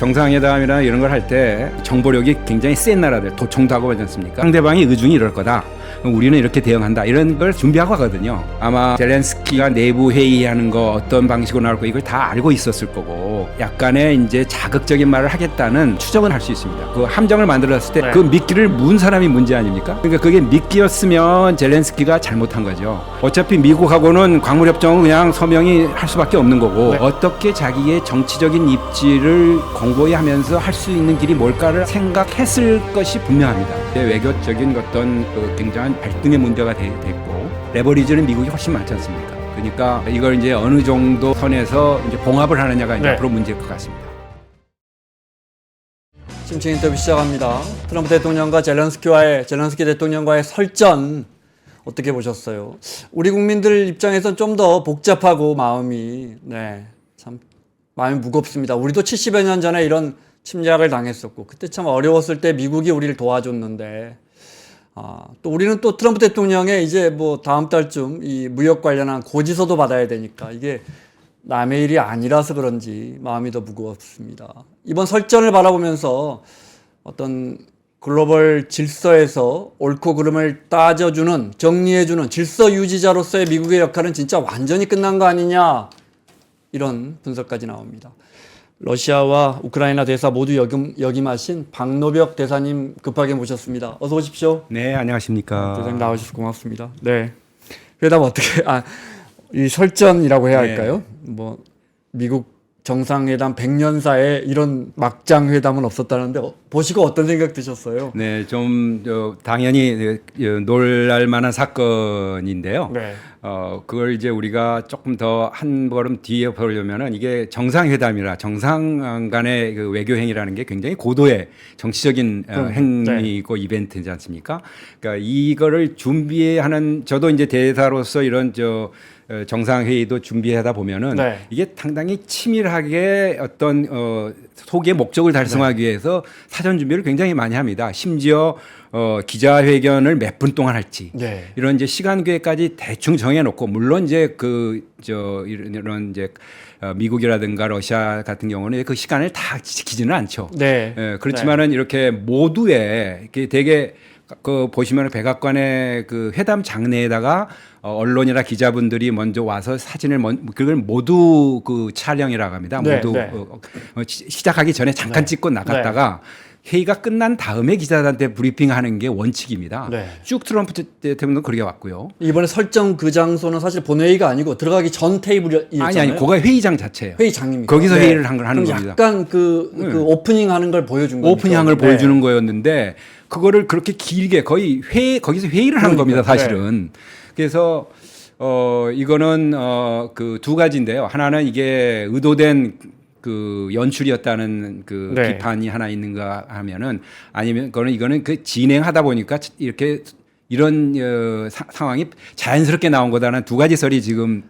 정상회담이나 이런 걸 할 때 정보력이 굉장히 센 나라들 도청도 하고 그러지 않습니까? 상대방이 의중이 이럴 거다. 그럼 우리는 이렇게 대응한다. 이런 걸 준비하고 가거든요. 아마 젤렌스키가 내부 회의하는 거 어떤 방식으로 나올 거 이걸 다 알고 있었을 거고 약간의 이제 자극적인 말을 하겠다는 추정은 할 수 있습니다. 그 함정을 만들었을 때 그 미끼를 문 사람이 문제 아닙니까? 그러니까 그게 미끼였으면 젤렌스키가 잘못한 거죠. 어차피 미국하고는 광물협정은 그냥 서명이 할 수밖에 없는 거고 어떻게 자기의 정치적인 입지를 공고히 하면서 할 수 있는 길이 뭘까를 생각했을 것이 분명합니다. 외교적인 어떤 굉장한 발등의 문제가 됐고 레버리지는 미국이 훨씬 많지 않습니까? 그러니까 이걸 이제 어느 정도 선에서 이제 봉합을 하느냐가 이제 앞으로 문제일 것 같습니다. 심층 인터뷰 시작합니다. 트럼프 대통령과 젤렌스키 대통령과의 설전 어떻게 보셨어요? 우리 국민들 입장에서는 좀 더 복잡하고 마음이 참 마음이 무겁습니다. 우리도 70여 년 전에 이런 침략을 당했었고 그때 참 어려웠을 때 미국이 우리를 도와줬는데 또 우리는 또 트럼프 대통령의 이제 뭐 다음 달쯤 이 무역 관련한 고지서도 받아야 되니까 이게 남의 일이 아니라서 그런지 마음이 더 무겁습니다. 이번 설전을 바라보면서 어떤 글로벌 질서에서 옳고 그름을 따져주는, 정리해주는 질서 유지자로서의 미국의 역할은 진짜 완전히 끝난 거 아니냐 이런 분석까지 나옵니다. 러시아와 우크라이나 대사 모두 역임하신 박노벽 대사님 급하게 모셨습니다. 어서 오십시오. 네, 안녕하십니까. 대사님 나와주셔서 고맙습니다. 네. 그러다 어떻게 이 설전이라고 해야 할까요? 뭐 미국 정상회담 100년사에 이런 막장 회담은 없었다는데 보시고 어떤 생각 드셨어요? 네, 좀 당연히 놀랄 만한 사건인데요. 네. 그걸 이제 우리가 조금 더 한 걸음 뒤에 보려면은 이게 정상회담이라 정상 간의 그 외교 행위라는 게 굉장히 고도의 정치적인 행위고 이벤트지 않습니까? 그러니까 이거를 준비하는 저도 이제 대사로서 이런 정상회의도 준비하다 보면은 이게 상당히 치밀하게 어떤 소기의 목적을 달성하기 위해서 사전 준비를 굉장히 많이 합니다. 심지어 기자회견을 몇 분 동안 할지 이런 이제 시간 계획까지 대충 정해놓고 물론 이제 이런 이제 미국이라든가 러시아 같은 경우는 그 시간을 다 지키지는 않죠. 그렇지만은 이렇게 모두의 이렇게 되게 보시면 백악관의 그 회담 장내에다가 언론이나 기자분들이 먼저 와서 사진을 그걸 모두 그 촬영이라고 합니다. 모두 시작하기 전에 잠깐 찍고 나갔다가 회의가 끝난 다음에 기자들한테 브리핑하는 게 원칙입니다. 쭉 트럼프 대통령도 그렇게 왔고요. 이번에 설정 그 장소는 사실 본회의가 아니고 들어가기 전 테이블이었잖아요. 아니, 거기가 회의장 자체예요. 회의장입니까? 거기서 회의를 하는 겁니다. 약간 그 오프닝 하는 걸 보여준 겁니다. 오프닝 걸 보여주는 거였는데 그거를 그렇게 길게 거기서 회의를 하는 겁니다, 사실은. 그래서 이거는 그 두 가지인데요. 하나는 이게 의도된 그 연출이었다는 그 비판이 하나 있는가 하면은 아니면 이거는 그 진행하다 보니까 이렇게 이런 상황이 자연스럽게 나온 거다라는 두 가지 설이 지금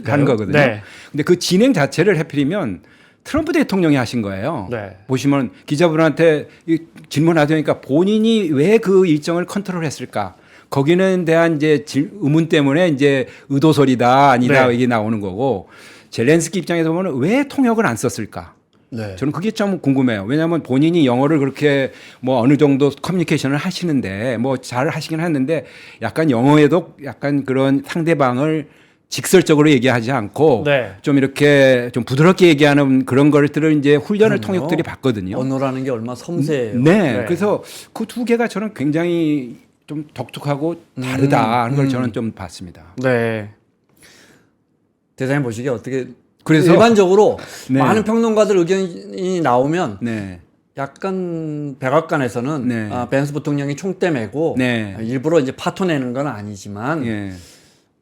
하는 거거든요. 근데 그 진행 자체를 해필이면 트럼프 대통령이 하신 거예요. 보시면 기자분한테 질문하니까 본인이 왜 그 일정을 컨트롤했을까? 거기는 대한 이제 의문 때문에 이제 의도설이다 아니다 이게 나오는 거고 젤렌스키 입장에서 보면 왜 통역을 안 썼을까? 저는 그게 좀 궁금해요. 왜냐하면 본인이 영어를 그렇게 뭐 어느 정도 커뮤니케이션을 하시는데 뭐 잘 하시긴 했는데 약간 영어에도 약간 그런 상대방을 직설적으로 얘기하지 않고 좀 이렇게 좀 부드럽게 얘기하는 그런 것들을 이제 훈련을 통역들이 받거든요. 언어라는 게 얼마나 섬세해요. 그래서 그 두 개가 저는 굉장히 좀 독특하고 다르다 하는 걸 저는 좀 봤습니다. 대사님 보시기에 어떻게 그래서 일반적으로 많은 평론가들 의견이 나오면 약간 백악관에서는 벤스 부통령이 총대 메고 일부러 이제 파토 내는 건 아니지만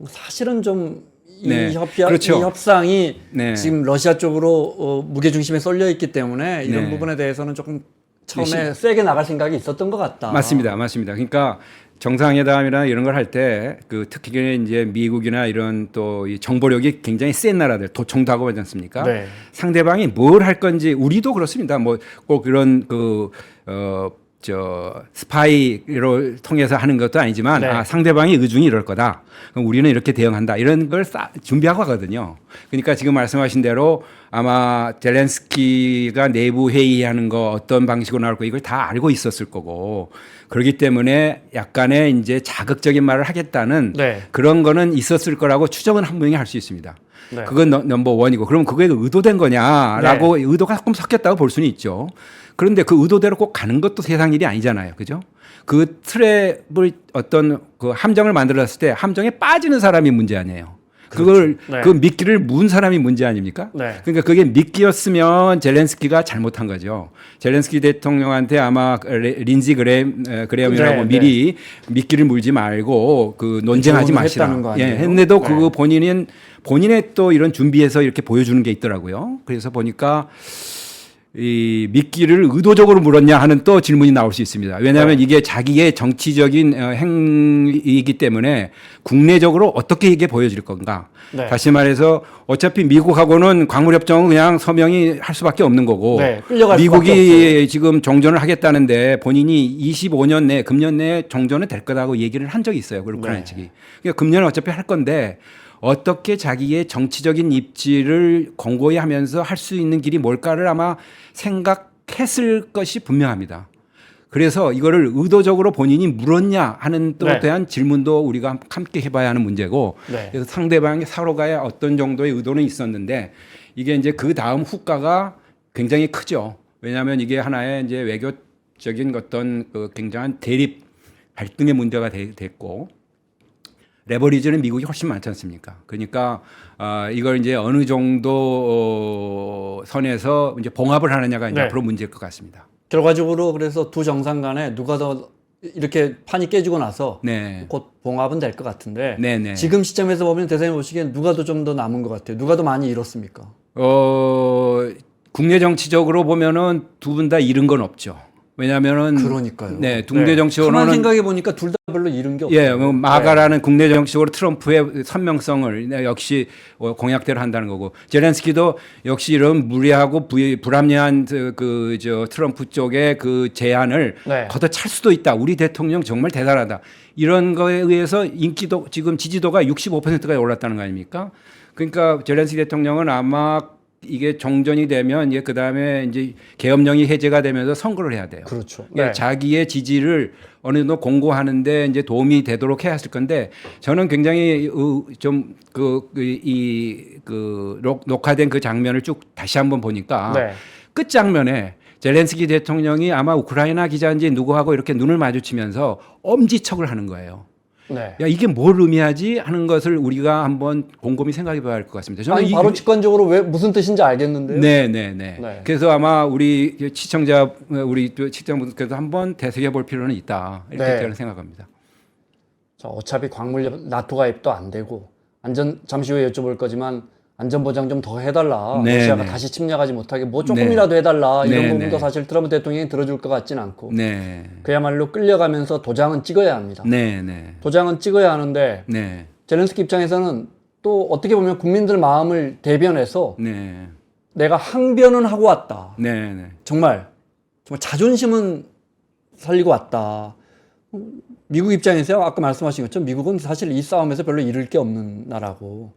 사실은 좀 이 협상이 지금 러시아 쪽으로 무게중심에 쏠려 있기 때문에 이런 부분에 대해서는 조금 처음에 세게 나갈 생각이 있었던 것 같다. 맞습니다. 그러니까 정상회담이나 이런 걸 할 때 특히 이제 미국이나 이런 또 이 정보력이 굉장히 센 나라들 도청도 하고 그러지 않습니까? 상대방이 뭘 할 건지 우리도 그렇습니다. 뭐 꼭 이런 스파이를 통해서 하는 것도 아니지만 네. 상대방의 의중이 이럴 거다. 그럼 우리는 이렇게 대응한다. 이런 걸 준비하고 가거든요. 그러니까 지금 말씀하신 대로 아마 젤렌스키가 내부 회의하는 거 어떤 방식으로 나올 거 이걸 다 알고 있었을 거고 그렇기 때문에 약간의 이제 자극적인 말을 하겠다는 네. 그런 거는 있었을 거라고 추정은 한 분이 할 수 있습니다. 네. 그건 넘버 원이고 그럼 그게 의도된 거냐라고 의도가 조금 섞였다고 볼 수는 있죠. 그런데 그 의도대로 꼭 가는 것도 세상 일이 아니잖아요. 그죠? 그 트랩을 어떤 그 함정을 만들었을 때 함정에 빠지는 사람이 문제 아니에요. 그걸 네. 그 미끼를 문 사람이 문제 아닙니까? 네. 그러니까 그게 미끼였으면 젤렌스키가 잘못한 거죠. 젤렌스키 대통령한테 아마 린지 그레엄이라고 네, 미리 미끼를 물지 말고 그 논쟁하지 조언을 마시라. 했다는 거 아니에요? 했는데도 네. 그 본인의 또 이런 준비해서 이렇게 보여주는 게 있더라고요. 그래서 보니까 이 미끼를 의도적으로 물었냐 하는 또 질문이 나올 수 있습니다. 왜냐하면 이게 자기의 정치적인 행위이기 때문에 국내적으로 어떻게 이게 보여질 건가. 네. 다시 말해서 어차피 미국하고는 광물협정은 그냥 서명이 할 수밖에 없는 거고 네, 끌려갈 수밖에 미국이 지금 정전을 하겠다는데 본인이 25년 내 금년 내에 정전은 될 거다고 얘기를 한 적이 있어요. 그 우크라이나 측이. 그러니까 금년은 어차피 할 건데 어떻게 자기의 정치적인 입지를 공고히 하면서 할 수 있는 길이 뭘까를 아마 생각했을 것이 분명합니다. 그래서 이거를 의도적으로 본인이 물었냐 하는 또 네. 대한 질문도 우리가 함께 해봐야 하는 문제고 네. 그래서 상대방이 서로가의 어떤 정도의 의도는 있었는데 이게 이제 그 다음 후과가 굉장히 크죠. 왜냐하면 이게 하나의 이제 외교적인 어떤 그 굉장한 대립 갈등의 문제가 됐고 레버리지는 미국이 훨씬 많지 않습니까? 그러니까 이걸 이제 어느 정도 선에서 이제 봉합을 하느냐가 이제 네. 앞으로 문제일 것 같습니다. 결과적으로 그래서 두 정상 간에 누가 더 이렇게 판이 깨지고 나서 네. 곧 봉합은 될 것 같은데 네네. 지금 시점에서 보면 대사님 보시기엔 누가 더 좀 더 남은 것 같아요. 누가 더 많이 잃었습니까? 국내 정치적으로 보면은 두 분 다 잃은 건 없죠. 왜냐하면은 그러니까요. 네, 국내 정치적으로는 가만 생각해 보니까 둘 다 별로 잃은 게 없어요. 예, 마가라는 국내 정치적으로 트럼프의 선명성을 역시 공약대로 한다는 거고 젤렌스키도 역시 이런 무리하고 불합리한 저 트럼프 쪽의 그 제안을 네. 걷어찰 수도 있다. 우리 대통령 정말 대단하다. 이런 거에 의해서 인기도 지금 지지도가 65%까지 올랐다는 거 아닙니까? 그러니까 젤렌스키 대통령은 아마 이게 정전이 되면 이제 그 다음에 이제 계엄령이 해제가 되면서 선거를 해야 돼요. 그렇죠. 그러니까 네. 자기의 지지를 어느 정도 공고하는데 이제 도움이 되도록 해야 했을 건데 저는 굉장히 좀 녹화된 그 장면을 쭉 다시 한번 보니까 네. 끝 장면에 젤렌스키 대통령이 아마 우크라이나 기자인지 누구하고 이렇게 눈을 마주치면서 엄지척을 하는 거예요. 네. 야 이게 뭘 의미하지 하는 것을 우리가 한번 곰곰이 생각해 봐야 할 것 같습니다. 저는 아니, 바로 직관적으로 왜 무슨 뜻인지 알겠는데요. 네네네. 네. 그래서 아마 우리 시청자분들께도 한번 되새겨 볼 필요는 있다 이렇게 네. 저는 생각합니다. 자, 어차피 광물 나토 가입도 안 되고 잠시 후에 여쭤볼 거지만 안전 보장 좀 더 해달라. 네, 러시아가 네. 다시 침략하지 못하게 뭐 조금이라도 해달라. 이런 네, 부분도 네. 사실 트럼프 대통령이 들어줄 것 같진 않고 네. 그야말로 끌려가면서 도장은 찍어야 합니다. 네네. 도장은 찍어야 하는데 네. 젤렌스키 입장에서는 또 어떻게 보면 국민들 마음을 대변해서 네. 내가 항변은 하고 왔다. 네네. 정말 자존심은 살리고 왔다. 미국 입장에서요, 아까 말씀하신 것처럼 미국은 사실 이 싸움에서 별로 잃을 게 없는 나라고.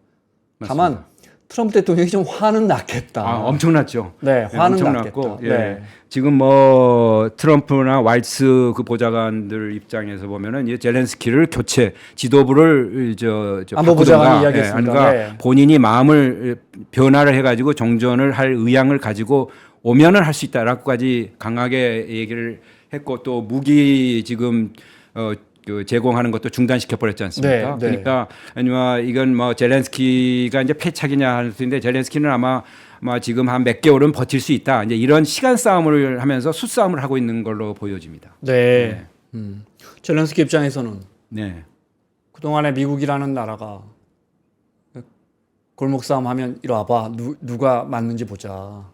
다만 트럼프 대통령이 좀 화는 났겠다. 엄청났죠. 네, 화는 엄청났고, 났겠다. 예. 네. 지금 뭐 트럼프나 왈츠 그 보좌관들 입장에서 보면은 이 젤렌스키를 교체 지도부를 저 안보보좌관이 바꾸든가, 이야기했습니다. 아니가 네. 본인이 마음을 변화를 해가지고 정전을 할 의향을 가지고 오면은 할 수 있다라고까지 강하게 얘기를 했고 또 무기 지금 그 제공하는 것도 중단시켜 버렸지 않습니까? 네, 네. 그러니까 아니면 이건 뭐 젤렌스키가 이제 패착이냐 할 수 있는데 젤렌스키는 아마 지금 한 몇 개월은 버틸 수 있다. 이제 이런 시간 싸움을 하면서 수싸움을 하고 있는 걸로 보여집니다. 네. 젤렌스키 입장에서는 네. 그동안에 미국이라는 나라가 골목 싸움 하면 이리 와봐. 누가 맞는지 보자.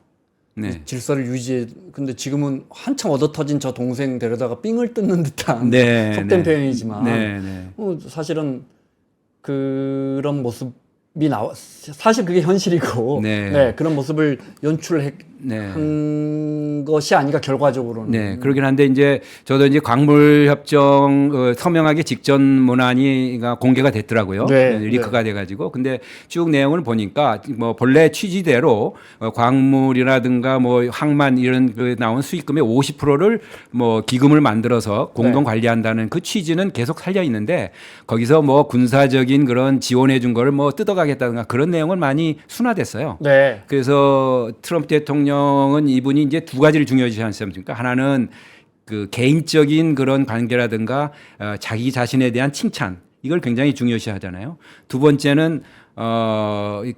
네. 질서를 유지해. 근데 지금은 한참 얻어터진 저 동생 데려다가 삥을 뜯는 듯한 네, 속된 네. 표현이지만 네, 네. 사실은 그런 모습이 사실 그게 현실이고 네. 네, 그런 모습을 연출한 네. 된 것이 아닌가 결과적으로는. 네, 그러긴 한데 이제 저도 이제 광물협정 서명하기 직전 문안이 공개가 됐더라고요. 네, 리크가 돼가지고 근데 쭉 내용을 보니까 뭐 본래 취지대로 광물이라든가 뭐 항만 이런 그 나온 수익금의 50%를 뭐 기금을 만들어서 공동 관리한다는 그 취지는 계속 살려 있는데 거기서 뭐 군사적인 그런 지원해 준 거를 뭐 뜯어가겠다든가 그런 내용은 많이 순화됐어요. 네. 그래서 트럼프 대통령은 이분이 이제 두 가지를 중요시 하지 않습니까? 하나는 그 개인적인 그런 관계라든가 자기 자신에 대한 칭찬 이걸 굉장히 중요시 하잖아요. 두 번째는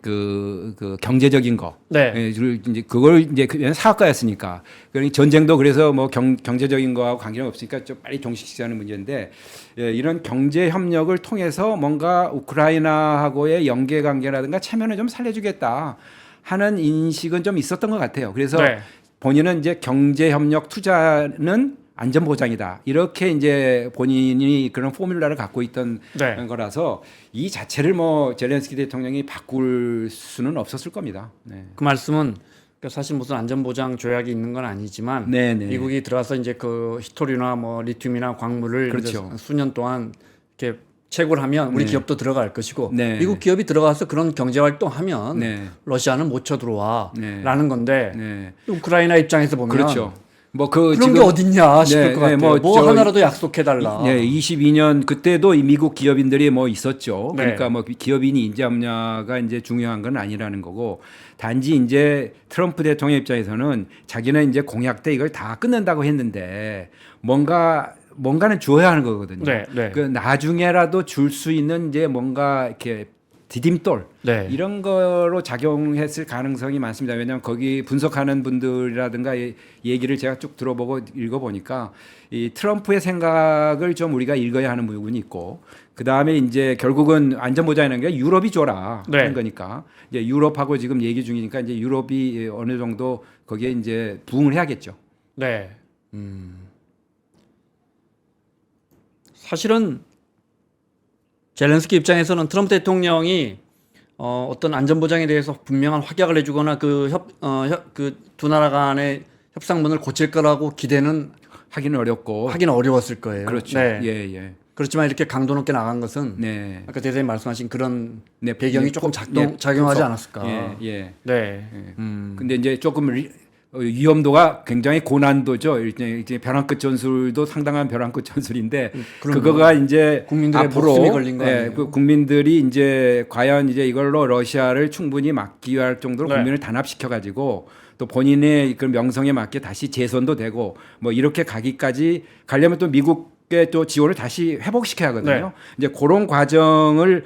그 경제적인 거. 네. 예, 이제 그걸 이제 사학가였으니까. 그러니 전쟁도 그래서 뭐 경제적인 거하고 관계는 없으니까 좀 빨리 종식시하는 문제인데 예, 이런 경제 협력을 통해서 뭔가 우크라이나하고의 연계 관계라든가 체면을 좀 살려주겠다 하는 인식은 좀 있었던 것 같아요. 그래서 네. 본인은 이제 경제 협력 투자는 안전 보장이다. 이렇게 이제 본인이 그런 포뮬라를 갖고 있던 네. 거라서 이 자체를 뭐 젤렌스키 대통령이 바꿀 수는 없었을 겁니다. 네. 그 말씀은 그러니까 사실 무슨 안전보장 조약이 있는 건 아니지만 네네. 미국이 들어가서 이제 그 히토리나 뭐 리튬이나 광물을 그렇죠. 이제 수년 동안 이렇게 채굴 하면 우리 네. 기업도 들어갈 것이고 네. 미국 기업이 들어가서 그런 경제 활동하면 네. 러시아는 못 쳐들어와라는 네. 건데 네. 우크라이나 입장에서 보면 그렇죠. 뭐 그런 지금 게 어딨냐 싶을 네, 것 같아요. 네, 뭐 하나라도 약속해 달라. 네, 22년 그때도 이 미국 기업인들이 뭐 있었죠. 네. 그러니까 뭐 기업인이 인지 없냐가 이제 중요한 건 아니라는 거고 단지 이제 트럼프 대통령 입장에서는 자기는 이제 공약 때 이걸 다 끝낸다고 했는데 뭔가는 줘야 하는 거거든요. 네, 네. 그 나중에라도 줄 수 있는 이제 뭔가 이렇게 디딤돌 네. 이런 거로 작용했을 가능성이 많습니다. 왜냐하면 거기 분석하는 분들이라든가 얘기를 제가 쭉 들어보고 읽어보니까 이 트럼프의 생각을 좀 우리가 읽어야 하는 부분이 있고 그 다음에 이제 결국은 안전보장이라는 게 유럽이 줘라 네. 하는 거니까 이제 유럽하고 지금 얘기 중이니까 이제 유럽이 어느 정도 거기에 이제 부응을 해야겠죠. 네. 사실은 젤렌스키 입장에서는 트럼프 대통령이 어떤 안전보장에 대해서 분명한 확약을 해주거나 그 두 나라 간의 협상문을 고칠 거라고 기대는 하기는 어렵고 하기는 어려웠을 거예요. 그렇죠. 네. 예, 예. 그렇지만 이렇게 강도 높게 나간 것은 네. 아까 대표님 말씀하신 그런 네, 배경이 네, 조금 예, 작용하지 않았을까. 예, 예. 네. 근데 이제 조금 위험도가 굉장히 고난도죠. 이제 벼랑 끝 전술도 상당한 벼랑 끝 전술인데 그럼요. 그거가 이제 국민들의 앞으로 목숨이 걸린 거 아니에요? 그 국민들이 이제 과연 이제 이걸로 러시아를 충분히 막기 위할 정도로 네. 국민을 단합시켜 가지고 또 본인의 그 명성에 맞게 다시 재선도 되고 뭐 이렇게 가기까지 가려면 또 미국의 또 지원을 다시 회복시켜야 하거든요. 네. 이제 그런 과정을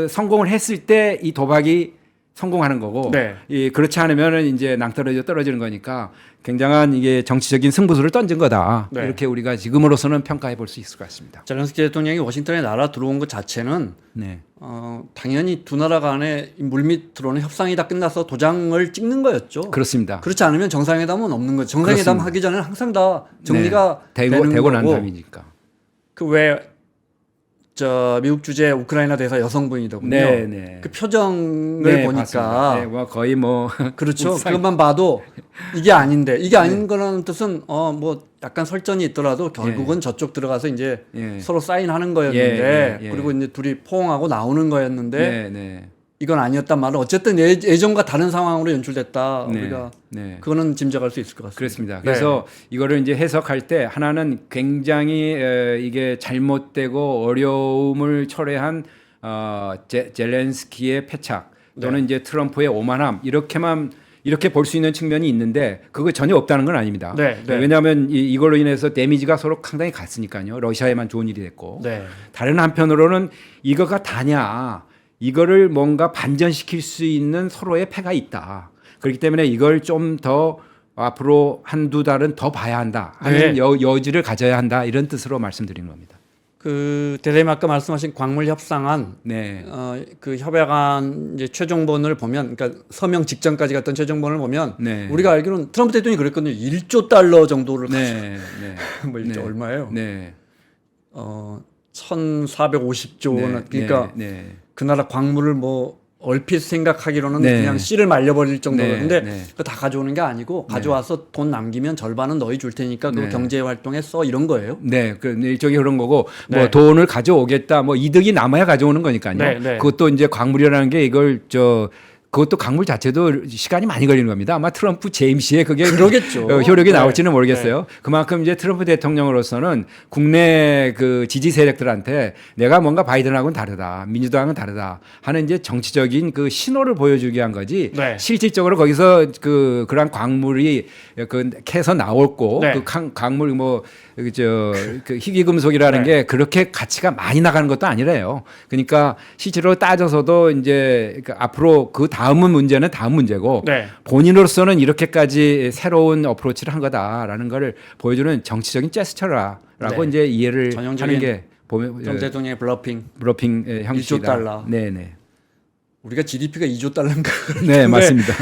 성공을 했을 때 이 도박이 성공하는 거고, 네. 그렇지 않으면은 이제 낭떠러져 떨어지는 거니까 굉장한 이게 정치적인 승부수를 던진 거다. 네. 이렇게 우리가 지금으로서는 평가해 볼 수 있을 것 같습니다. 젤렌스키 대통령이 워싱턴에 날아 들어온 것 자체는 네. 당연히 두 나라 간의 물밑 들어오는 협상이 다 끝나서 도장을 찍는 거였죠. 그렇습니다. 그렇지 않으면 정상회담은 없는 거죠. 정상회담 그렇습니다. 하기 전에는 항상 다 정리가 네. 되는 되고 난 거고. 다음이니까. 그 왜 미국 주재 우크라이나 대사 여성분이더군요. 네, 네. 그 표정을 네, 보니까 맞습니다. 네, 뭐 거의 뭐 그렇죠. 울상- 그것만 봐도 이게 아닌데 이게 아닌 거라는 뜻은 뭐 약간 설전이 있더라도 결국은 저쪽 들어가서 이제 예. 서로 사인하는 거였는데 예. 그리고 이제 둘이 포옹하고 나오는 거였는데 네, 네. 이건 아니었단 말은 어쨌든 예전과 다른 상황으로 연출됐다. 네, 우리가 네. 그거는 짐작할 수 있을 것 같습니다. 그렇습니다. 그래서 이거를 이제 해석할 때 하나는 굉장히 이게 잘못되고 어려움을 초래한 젤렌스키의 패착 또는 이제 트럼프의 오만함 이렇게 볼 수 있는 측면이 있는데 그거 전혀 없다는 건 아닙니다. 네, 네. 왜냐하면 이걸로 인해서 데미지가 서로 상당히 갔으니까요. 러시아에만 좋은 일이 됐고 네. 다른 한편으로는 이거가 다냐 이거를 뭔가 반전시킬 수 있는 서로의 패가 있다. 그렇기 때문에 이걸 좀 더 앞으로 한두 달은 더 봐야 한다 하는 네. 여지를 가져야 한다 이런 뜻으로 말씀드리는 겁니다. 그 대대님 아까 말씀하신 광물 협상안 네. 그 협약안 이제 최종본을 보면 그러니까 서명 직전까지 갔던 최종본을 보면 네. 우리가 알기로는 트럼프 대통령이 그랬거든요. 1조 달러 정도를 네. 네. 뭐 1조 네. 얼마예요? 네. 1,450조 원. 그러니까 네. 그 나라 광물을 뭐 얼핏 생각하기로는 네. 그냥 씨를 말려버릴 정도였는데 네. 그거 다 가져오는 게 아니고 가져와서 돈 남기면 절반은 너희 줄 테니까 그거 네. 경제 활동에 써 이런 거예요. 네, 그 일종의 그런 거고 뭐 네. 돈을 가져오겠다, 뭐 이득이 남아야 가져오는 거니까요. 네, 네. 그것도 이제 광물이라는 게 이걸 그것도 광물 자체도 시간이 많이 걸리는 겁니다. 아마 트럼프 재임 시에 그게 그러겠죠. 효력이 네. 나올지는 모르겠어요. 그만큼 이제 트럼프 대통령으로서는 국내 그 지지 세력들한테 내가 뭔가 바이든하고는 다르다, 민주당은 다르다 하는 이제 정치적인 그 신호를 보여주기 위한 거지. 네. 실질적으로 거기서 그러한 광물이 캐서 나왔고 네. 그 광물 그 희귀금속이라는 네. 게 그렇게 가치가 많이 나가는 것도 아니래요. 그러니까 실제로 따져서도 이제 앞으로 그 다음은 문제는 다음 문제고 네. 본인으로서는 이렇게까지 새로운 어프로치를 한 거다라는 걸 보여주는 정치적인 제스처라라고 네. 이제 이해를 전형적인 하는 게 보면 전 대통령의 블러핑. 브로핑 형식이다. 1조 달러. 네네. 우리가 GDP가 2조 달러인가? 네 맞습니다.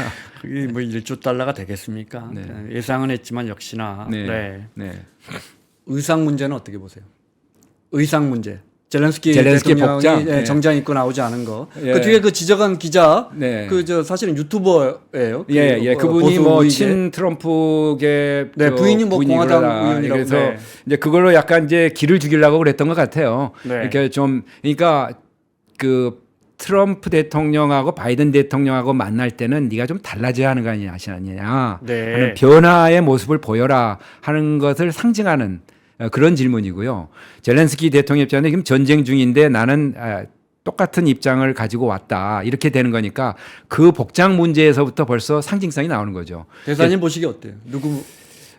그게 뭐 1조 달러가 되겠습니까? 네. 예상은 했지만 역시나. 네. 네. 네. 의상 문제는 어떻게 보세요? 의상 문제. 젤렌스키 젤렌스키 대통령이 복장? 네. 정장 입고 나오지 않은 거. 예. 그 뒤에 그 지적한 기자, 네. 사실은 유튜버예요. 예. 그분이 보수 뭐 우익의. 친 트럼프계 네, 부인이 뭐 공화당 의원이라고. 그래서 네. 이제 그걸로 약간 이제 길을 죽이려고 그랬던 것 같아요. 네. 그러니까 그 트럼프 대통령하고 바이든 대통령하고 만날 때는 네가 좀 달라져야 하는 거 아니냐 네. 하는 변화의 모습을 보여라 하는 것을 상징하는 그런 질문이고요. 젤렌스키 대통령 입장은 지금 전쟁 중인데 나는 똑같은 입장을 가지고 왔다 이렇게 되는 거니까 그 복장 문제에서부터 벌써 상징성이 나오는 거죠. 대사님 보시기 어때요?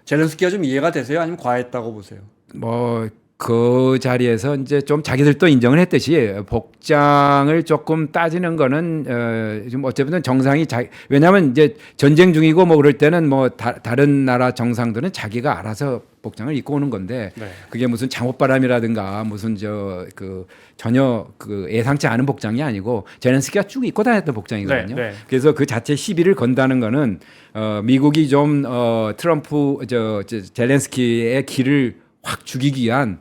젤렌스키가 좀 이해가 되세요? 아니면 과했다고 보세요? 뭐 그 자리에서 이제 좀 자기들도 인정을 했듯이 복장을 조금 따지는 거는 좀 어쨌든 정상이 왜냐하면 이제 전쟁 중이고 뭐 그럴 때는 뭐 다른 나라 정상들은 자기가 알아서 복장을 입고 오는 건데 네. 그게 무슨 잠옷바람이라든가 무슨 전혀 예상치 않은 복장이 아니고 젤렌스키가 쭉 입고 다녔던 복장이거든요. 네, 네. 그래서 그 자체 시비를 건다는 거는 미국이 좀 트럼프 젤렌스키의 길을 확 죽이기 위한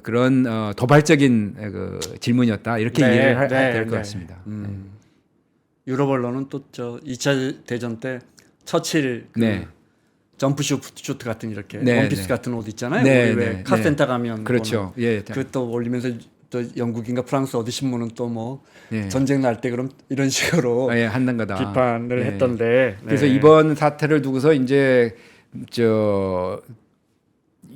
그런 도발적인 그 질문이었다 이렇게 네, 이해를 네, 해야 될 것 네. 같습니다. 유럽 언론은 또 2차 대전 때 처칠 네. 점프슈트 같은 이렇게 네, 원피스 네. 같은 옷 있잖아요. 네, 우리 왜 네, 카센터 가면 그렇죠. 예. 그또 올리면서 또 영국인가 프랑스 어디 신문은 또 뭐 예. 전쟁 날 때 그럼 이런 식으로 예, 한단 거다. 비판을 네. 했던데. 그래서 네. 이번 사태를 두고서 이제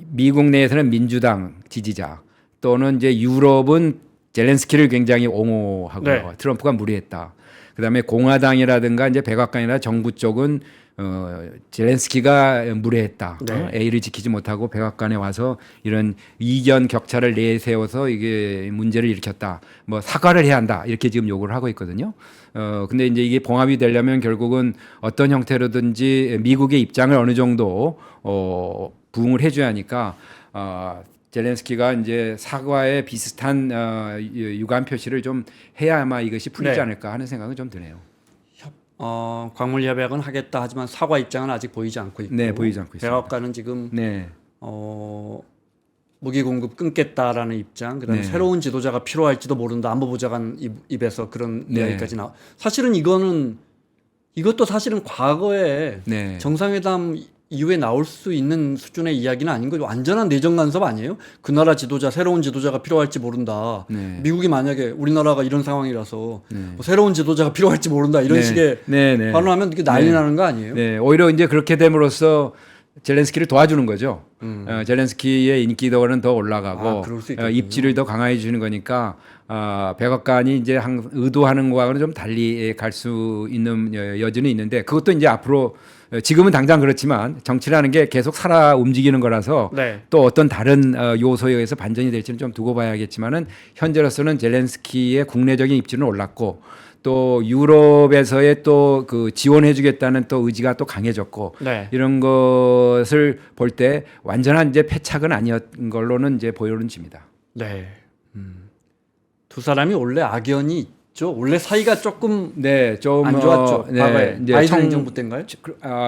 미국 내에서는 민주당 지지자 또는 이제 유럽은 젤렌스키를 굉장히 옹호하고 네. 트럼프가 무리했다. 그다음에 공화당이라든가 이제 백악관이나 정부 쪽은 젤렌스키가 무례했다. 네. A를 지키지 못하고 백악관에 와서 이런 이견 격차를 내세워서 이게 문제를 일으켰다. 뭐 사과를 해야 한다. 이렇게 지금 요구를 하고 있거든요. 근데 이제 이게 봉합이 되려면 결국은 어떤 형태로든지 미국의 입장을 어느 정도 부응을 해줘야 하니까 젤렌스키가 이제 사과에 비슷한 유감 표시를 좀 해야 아마 이것이 풀리지 네. 않을까 하는 생각은 좀 드네요. 광물 협약은 하겠다 하지만 사과 입장은 아직 보이지 않고 있고. 네, 보이지 않고 있습니다. 백악관은 지금 네. 무기 공급 끊겠다라는 입장, 그다음에 네. 새로운 지도자가 필요할지도 모른다. 안보보좌관 입에서 그런 네. 이야기까지 나와. 사실은 이것도 사실은 과거에 네. 정상회담 이후에 나올 수 있는 수준의 이야기는 아닌 거죠. 완전한 내정 간섭 아니에요? 그 나라 지도자, 새로운 지도자가 필요할지 모른다. 네. 미국이 만약에 우리나라가 이런 상황이라서 뭐 새로운 지도자가 필요할지 모른다. 이런 네. 식의 네. 발언하면 이게 난리 네. 나는 거 아니에요? 네, 오히려 이제 그렇게 됨으로써 젤렌스키를 도와주는 거죠. 젤렌스키의 인기도는 더 올라가고 그럴 수 있겠군요. 입지를 더 강화해 주는 거니까 백악관이 이제 의도하는 거와는 좀 달리 갈 수 있는 여지는 있는데 그것도 이제 앞으로 지금은 당장 그렇지만 정치라는 게 계속 살아 움직이는 거라서 네. 또 어떤 다른 요소에 의해서 반전이 될지는 좀 두고 봐야겠지만은 현재로서는 젤렌스키의 국내적인 입지는 올랐고 또 유럽에서의 또 그 지원해주겠다는 또 의지가 또 강해졌고 네. 이런 것을 볼 때 완전한 이제 패착은 아니었던 걸로는 이제 보여집니다. 네. 두 사람이 원래 악연이 있죠. 원래 사이가 조금 네, 좀 안 좋았죠. 과거에 이제 바이든 행정부 때인가요?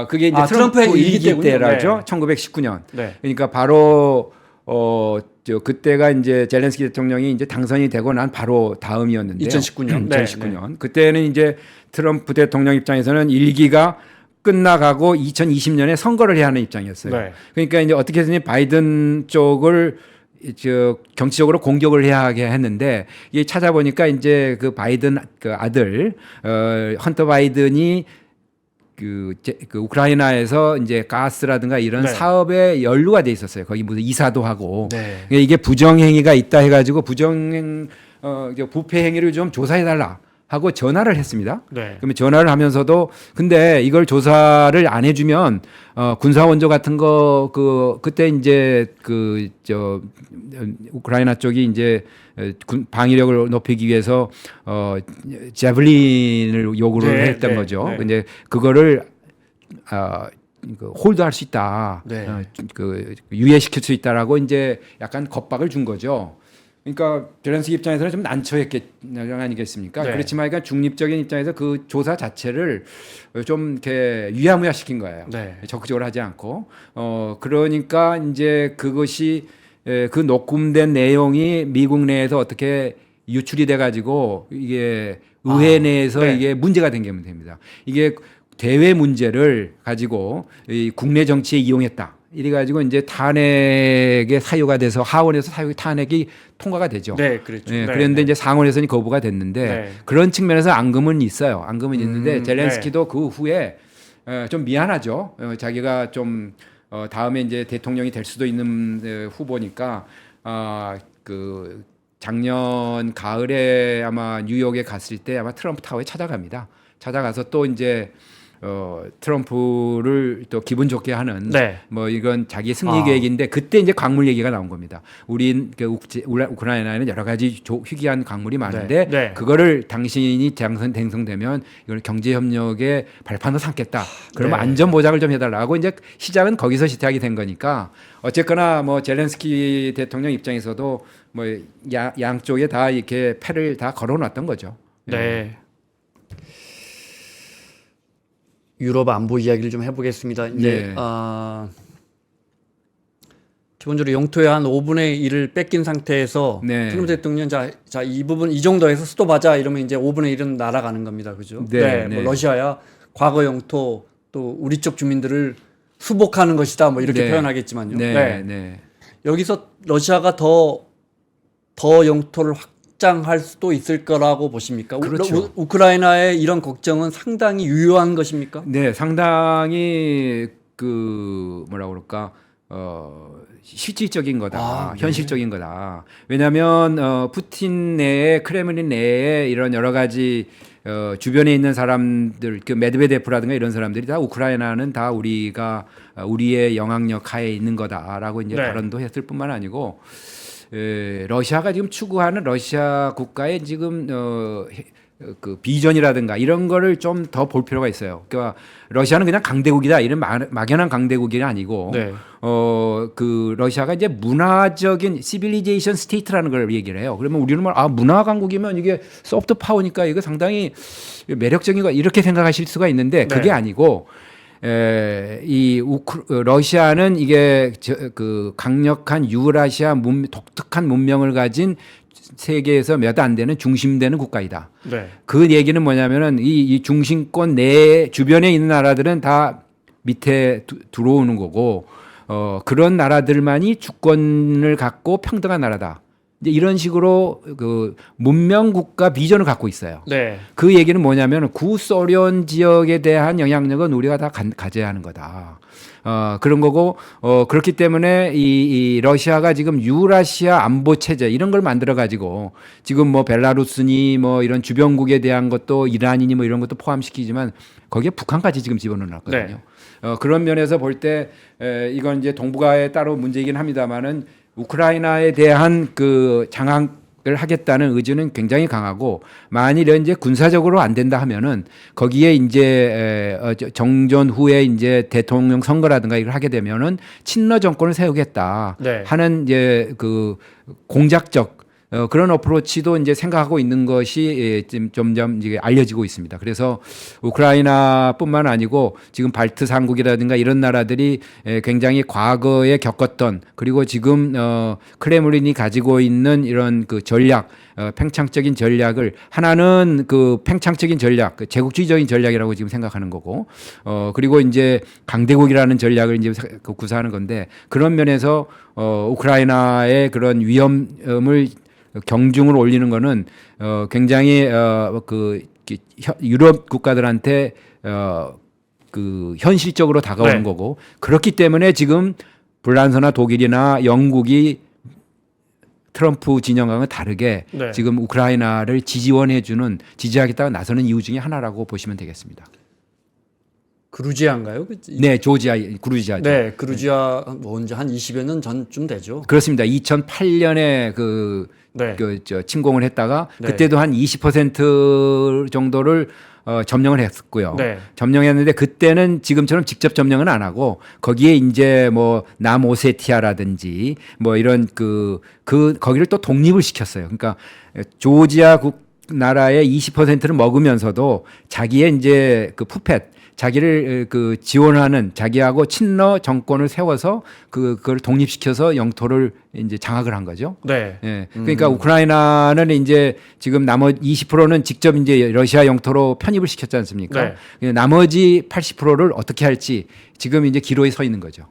그게 이제 트럼프의 트럼프 일기 일기 때군요. 때라죠. 네. 1919년. 네. 그러니까 바로 그때가 이제 젤렌스키 대통령이 이제 당선이 되고 난 바로 다음이었는데요. 2019년. 2019년. 그때는 이제 트럼프 대통령 입장에서는 1기가 끝나가고 2020년에 선거를 해야 하는 입장이었어요. 네. 그러니까 이제 어떻게 해서든 바이든 쪽을 정치적으로 공격을 해야 하게 했는데 이게 찾아보니까 이제 그 바이든 그 아들 헌터 바이든이 그 우크라이나에서 이제 가스라든가 이런 네. 사업에 연루가 돼 있었어요. 거기 무슨 이사도 하고 네. 이게 부정행위가 있다 해가지고 부패 행위를 좀 조사해 달라 하고 전화를 했습니다. 네. 그러면 전화를 하면서도 근데 이걸 조사를 안 해주면 군사 원조 같은 거 그때 이제 우크라이나 쪽이 이제 방위력을 높이기 위해서 제블린을 요구를 네, 했던 네, 거죠. 네. 근데 그거를 홀드할 수 있다, 네. 유예시킬 수 있다라고 이제 약간 겁박을 준 거죠. 그러니까 젤렌스키 입장에서는 좀 아니겠습니까? 네. 그렇지만 그러니까 중립적인 입장에서 그 조사 자체를 좀 이렇게 유야무야 시킨 거예요. 네. 적극적으로 하지 않고 그러니까 이제 그것이 그 녹음된 내용이 미국 내에서 어떻게 유출이 돼 가지고 이게 의회 내에서 네. 이게 문제가 된 게 문제입니다. 이게 대외 문제를 가지고 이 국내 정치에 이용했다. 이래 가지고 이제 탄핵의 사유가 돼서 하원에서 탄핵이 통과가 되죠. 네, 그렇죠. 예, 네, 그랬는데 네. 이제 상원에서는 거부가 됐는데 네. 그런 측면에서 앙금은 있어요. 앙금은 있는데 젤렌스키도 네. 그 후에 좀 미안하죠. 자기가 좀 다음에 이제 대통령이 될 수도 있는 후보니까 그 작년 가을에 아마 뉴욕에 갔을 때 아마 트럼프 타워에 찾아갑니다. 찾아가서 또 이제 트럼프를 또 기분 좋게 하는 네. 뭐 이건 자기 승리 계획인데 그때 이제 광물 얘기가 나온 겁니다. 우린 우크라이나에는 여러 가지 희귀한 광물이 많은데 네. 네. 그거를 당신이 당선되면 이걸 경제 협력의 발판으로 삼겠다. 그러면 네. 안전 보장을 좀 해달라고 이제 시작은 거기서 시작이 된 거니까 어쨌거나 뭐 젤렌스키 대통령 입장에서도 뭐 양쪽에 다 이렇게 패를 다 걸어놨던 거죠. 네. 유럽 안보 이야기를 좀 해보겠습니다. 이제 네. 기본적으로 영토의 한 5분의 1을 뺏긴 상태에서 네. 트럼프 대통령 자 이 부분 이 정도에서 스톱하자 이러면 이제 5분의 1은 날아가는 겁니다. 그죠? 네, 뭐 네. 러시아야 과거 영토 또 우리 쪽 주민들을 수복하는 것이다 뭐 이렇게 네. 표현하겠지만요. 네, 네. 여기서 러시아가 더 영토를 확장할 수도 있을 거라고 보십니까? 그렇죠. 우크라이나의 이런 걱정은 상당히 유효한 것입니까? 네, 상당히 뭐라 그럴까 실질적인 거다, 네. 현실적인 거다. 왜냐하면 푸틴 내에 크레므린 내에 이런 여러 가지 주변에 있는 사람들, 그 메드베데프라든가 이런 사람들이 다 우크라이나는 다 우리의 영향력 하에 있는 거다라고 이제 네. 발언도 했을 뿐만 아니고. 러시아가 지금 추구하는 러시아 국가의 지금 그 비전이라든가 이런 거를 좀 더 볼 필요가 있어요. 그러니까 러시아는 그냥 강대국이다 이런 막연한 강대국이 아니고 네. 그 러시아가 이제 문화적인 시빌리제이션 스테이트라는 걸 얘기를 해요. 그러면 우리는 문화 강국이면 이게 소프트 파워니까 이거 상당히 매력적인 거 이렇게 생각하실 수가 있는데 그게 네. 아니고 러시아는 이게 그 강력한 유라시아 독특한 문명을 가진 세계에서 몇 안 되는 중심되는 국가이다. 네. 그 얘기는 뭐냐면은 이 중심권 내 주변에 있는 나라들은 다 밑에 들어오는 거고 그런 나라들만이 주권을 갖고 평등한 나라다. 이제 이런 식으로 그 문명 국가 비전을 갖고 있어요. 네. 그 얘기는 뭐냐면 구소련 지역에 대한 영향력은 우리가 다 가져야 하는 거다. 그런 거고 그렇기 때문에 이 러시아가 지금 유라시아 안보 체제 이런 걸 만들어 가지고 지금 뭐 벨라루스니 뭐 이런 주변국에 대한 것도 이란이니 뭐 이런 것도 포함시키지만 거기에 북한까지 지금 집어넣었거든요. 네. 그런 면에서 볼 때 이건 이제 동북아에 따로 문제이긴 합니다만은 우크라이나에 대한 그 장악을 하겠다는 의지는 굉장히 강하고 만일 이제 군사적으로 안 된다 하면은 거기에 이제 정전 후에 이제 대통령 선거라든가 이걸 하게 되면은 친러 정권을 세우겠다 네. 하는 이제 그 공작적 그런 어프로치도 이제 생각하고 있는 것이 지금 점점 이제 알려지고 있습니다. 그래서 우크라이나뿐만 아니고 지금 발트 삼국이라든가 이런 나라들이 굉장히 과거에 겪었던 그리고 지금 크레므린이 가지고 있는 이런 그 전략, 팽창적인 전략을 하나는 그 팽창적인 전략, 그 제국주의적인 전략이라고 지금 생각하는 거고, 그리고 이제 강대국이라는 전략을 이제 구사하는 건데 그런 면에서 우크라이나의 그런 위험을 경중을 올리는 거는 굉장히 그 유럽 국가들한테 그 현실적으로 다가오는 네. 거고 그렇기 때문에 지금 불란서나 독일이나 영국이 트럼프 진영과는 다르게 네. 지금 우크라이나를 지지원해주는 지지하겠다고 나서는 이유 중에 하나라고 보시면 되겠습니다. 그루지아인가요? 네, 조지아, 그루지아죠. 네, 그루지아 뭐 언제 한 20여 년 전쯤 되죠. 그렇습니다. 2008년에 네. 침공을 했다가 네. 그때도 한 20% 정도를 점령을 했었고요. 네. 점령했는데 그때는 지금처럼 직접 점령은 안 하고 거기에 이제 뭐 남오세티아라든지 뭐 이런 거기를 또 독립을 시켰어요. 그러니까 조지아 나라의 20%를 먹으면서도 자기의 이제 그 푸펫 자기를 그 지원하는 자기하고 친러 정권을 세워서 그걸 독립시켜서 영토를 이제 장악을 한 거죠. 네. 예. 그러니까 우크라이나는 이제 지금 나머지 20%는 직접 이제 러시아 영토로 편입을 시켰지 않습니까? 네. 나머지 80%를 어떻게 할지 지금 이제 기로에 서 있는 거죠.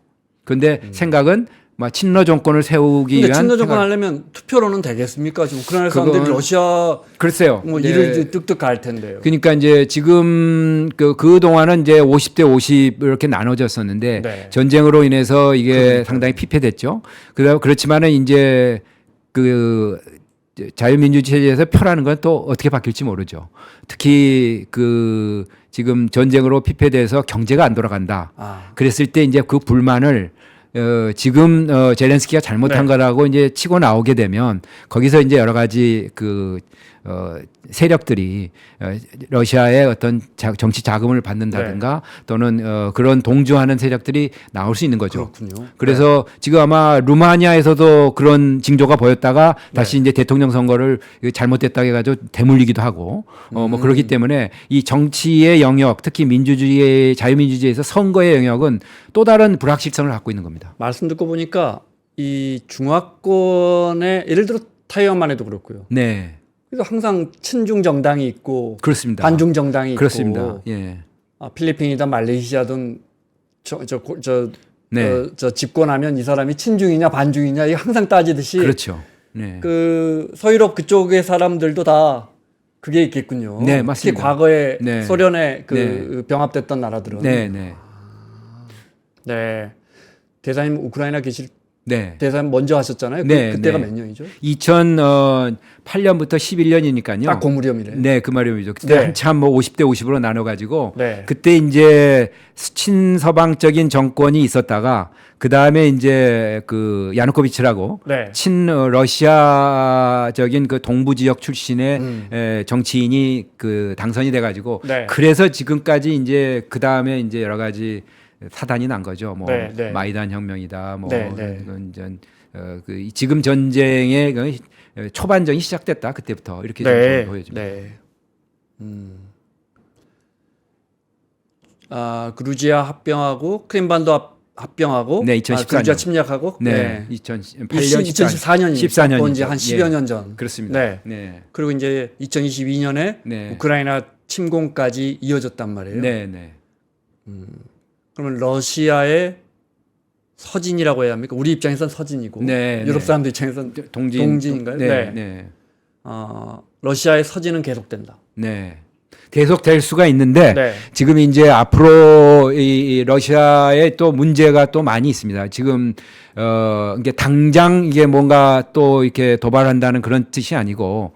그런데 생각은 막 친러 정권을 세우기 근데 위한 친러 정권 하려면 투표로는 되겠습니까? 지금 우크라이나 사람들이 그건- 러시아 글쎄요. 뭐 이제 이를 뜩뜩 갈 텐데요. 그러니까 이제 지금 그 동안은 이제 50대 50 이렇게 나눠졌었는데 네. 전쟁으로 인해서 이게 그러니까요. 상당히 피폐됐죠. 그렇지만은 이제 그 자유민주 체제에서 표라는 건 또 어떻게 바뀔지 모르죠. 특히 그 지금 전쟁으로 피폐돼서 경제가 안 돌아간다. 아. 그랬을 때 이제 그 불만을 지금 젤렌스키가 잘못한 네. 거라고 이제 치고 나오게 되면 거기서 이제 여러 가지 세력들이 러시아의 어떤 정치 자금을 받는다든가 또는 그런 동조하는 세력들이 나올 수 있는 거죠. 그렇군요. 그래서 지금 아마 루마니아에서도 그런 징조가 보였다가 다시 이제 대통령 선거를 잘못됐다고 해가지고 대물리기도 하고 뭐 그렇기 때문에 이 정치의 영역 특히 민주주의 자유민주주의에서 선거의 영역은 또 다른 불확실성을 갖고 있는 겁니다. 말씀 듣고 보니까 이 중화권의 예를 들어 타이완만 해도 그렇고요. 네. 그래서 항상 친중 정당이 있고 그렇습니다. 반중 정당이 있고 그렇습니다. 예. 필리핀이든 말레이시아든 네. 저 집권하면 이 사람이 친중이냐 반중이냐 이거 항상 따지듯이 그렇죠. 네. 그 서유럽 그쪽의 사람들도 다 그게 있겠군요. 네, 특히 맞습니다. 과거에 네. 소련에 네. 병합됐던 나라들은 네, 네. 네. 대사님 우크라이나 계실 네. 대사님 먼저 하셨잖아요. 네, 그때가 네. 몇 년이죠? 2008년부터 11년이니까요. 딱 고무렴이래. 네, 그 말이죠. 그때 네. 한참 뭐 50대 50으로 나눠 가지고 네. 그때 이제 친서방적인 정권이 있었다가 그다음에 이제 그 야누코비치라고 네. 친러시아적인 그 동부 지역 출신의 정치인이 그 당선이 돼 가지고 네. 그래서 지금까지 이제 그다음에 이제 여러 가지 사단이 난 거죠. 뭐 네, 네. 마이단 혁명이다. 뭐 네, 네. 그 지금 전쟁의 그 초반전이 시작됐다. 그때부터 이렇게 네. 좀 보여집니다. 네. 그루지아 합병하고 크림반도 합병하고 네, 2014 그루지아 년. 침략하고 네, 2008년 2014년이 14년 이제 한 10여 년 전. 그렇습니다. 네. 네. 그리고 이제 2022년에 네. 우크라이나 침공까지 이어졌단 말이에요. 네, 네. 그러면 러시아의 서진이라고 해야 합니까? 우리 입장에선 서진이고 네, 유럽 네. 사람들 입장에선 동진인가요? 네, 네. 네. 러시아의 서진은 계속된다. 네. 계속 될 수가 있는데 네. 지금 이제 앞으로 이 러시아에 또 문제가 또 많이 있습니다. 지금 이게 당장 이게 뭔가 또 이렇게 도발한다는 그런 뜻이 아니고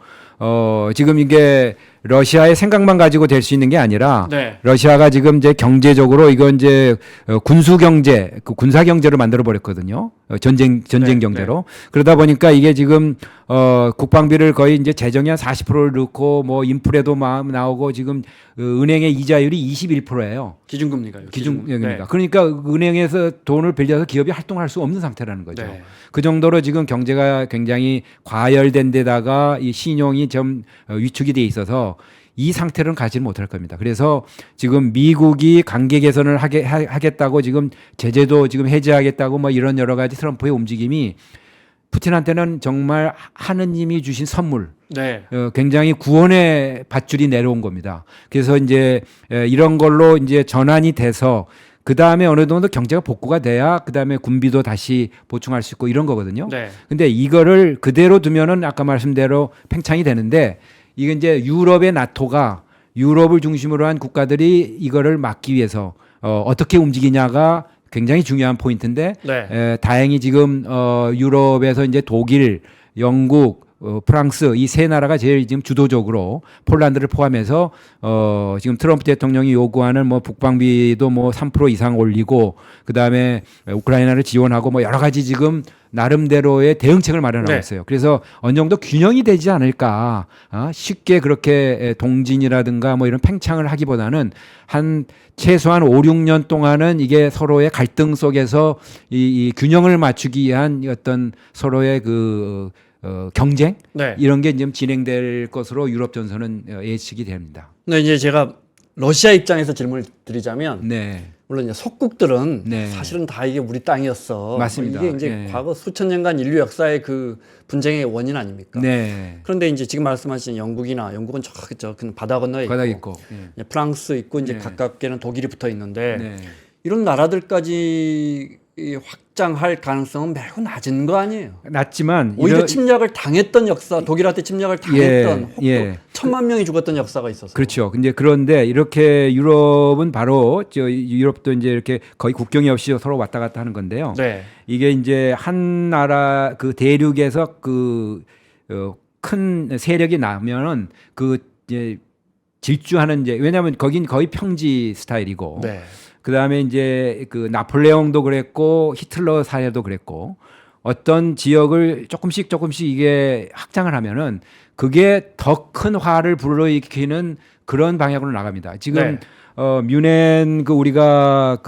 지금 이게 러시아의 생각만 가지고 될 수 있는 게 아니라 네. 러시아가 지금 이제 경제적으로 이건 이제 군수 경제, 그 군사 경제로 만들어 버렸거든요. 전쟁 네, 경제로. 그러다 보니까 이게 지금 국방비를 거의 이제 재정에 한 40%를 넣고 뭐 인플레도 나오고 지금 은행의 이자율이 21%예요. 기준금리가요. 기준금리가. 네. 그러니까 은행에서 돈을 빌려서 기업이 활동할 수 없는 상태라는 거죠. 네. 그 정도로 지금 경제가 굉장히 과열된 데다가 이 신용이 좀 위축이 돼 있어서 이 상태로는 가지를 못할 겁니다. 그래서 지금 미국이 관계 개선을 하겠다고 지금 제재도 지금 해제하겠다고 뭐 이런 여러 가지 트럼프의 움직임이 푸틴한테는 정말 하느님이 주신 선물, 네. 굉장히 구원의 밧줄이 내려온 겁니다. 그래서 이제 이런 걸로 이제 전환이 돼서 그 다음에 어느 정도 경제가 복구가 돼야 그 다음에 군비도 다시 보충할 수 있고 이런 거거든요. 네. 근데 이거를 그대로 두면은 아까 말씀대로 팽창이 되는데 이게 이제 유럽의 나토가 유럽을 중심으로 한 국가들이 이거를 막기 위해서 어떻게 움직이냐가 굉장히 중요한 포인트인데 네. 다행히 지금 유럽에서 이제 독일, 영국, 프랑스 이 세 나라가 제일 지금 주도적으로 폴란드를 포함해서 지금 트럼프 대통령이 요구하는 뭐 국방비도 뭐 3% 이상 올리고 그다음에 우크라이나를 지원하고 뭐 여러 가지 지금 나름대로의 대응책을 마련하고 네. 있어요. 그래서 어느 정도 균형이 되지 않을까. 쉽게 그렇게 동진이라든가 뭐 이런 팽창을 하기보다는 한 최소한 5, 6년 동안은 이게 서로의 갈등 속에서 이 균형을 맞추기 위한 어떤 서로의 그 경쟁 네. 이런 게 지금 진행될 것으로 유럽 전선은 예측이 됩니다. 근데 이제 제가 러시아 입장에서 질문을 드리자면 네, 물론 이제 속국들은 네. 사실은 다 이게 우리 땅이었어. 맞습니다. 이게 이제 네. 과거 수천 년간 인류 역사의 그 분쟁의 원인 아닙니까? 네, 그런데 이제 지금 말씀하신 영국은 저 바다 건너에 바다 있고, 있고, 네. 이제 프랑스 있고 이제 네. 가깝게는 독일이 붙어 있는데 네. 이런 나라들까지 이 확장할 가능성은 매우 낮은 거 아니에요? 낮지만 오히려 침략을 당했던 역사, 독일한테 침략을 당했던 혹도 예. 1,000만 명이 죽었던 역사가 있었어요. 그렇죠. 근데 그런데 이렇게 유럽은 바로 유럽도 이제 이렇게 거의 국경이 없이 서로 왔다 갔다 하는 건데요. 네, 이게 이제 한 나라 그 대륙에서 큰 세력이 나면은 그 이제 질주하는 이제 왜냐하면 거긴 거의 평지 스타일이고 네, 그 다음에 이제 그 나폴레옹도 그랬고 히틀러 사회도 그랬고 어떤 지역을 조금씩 이게 확장을 하면은 그게 더 큰 화를 불러일으키는 그런 방향으로 나갑니다. 지금 네. 뮌헨 그 우리가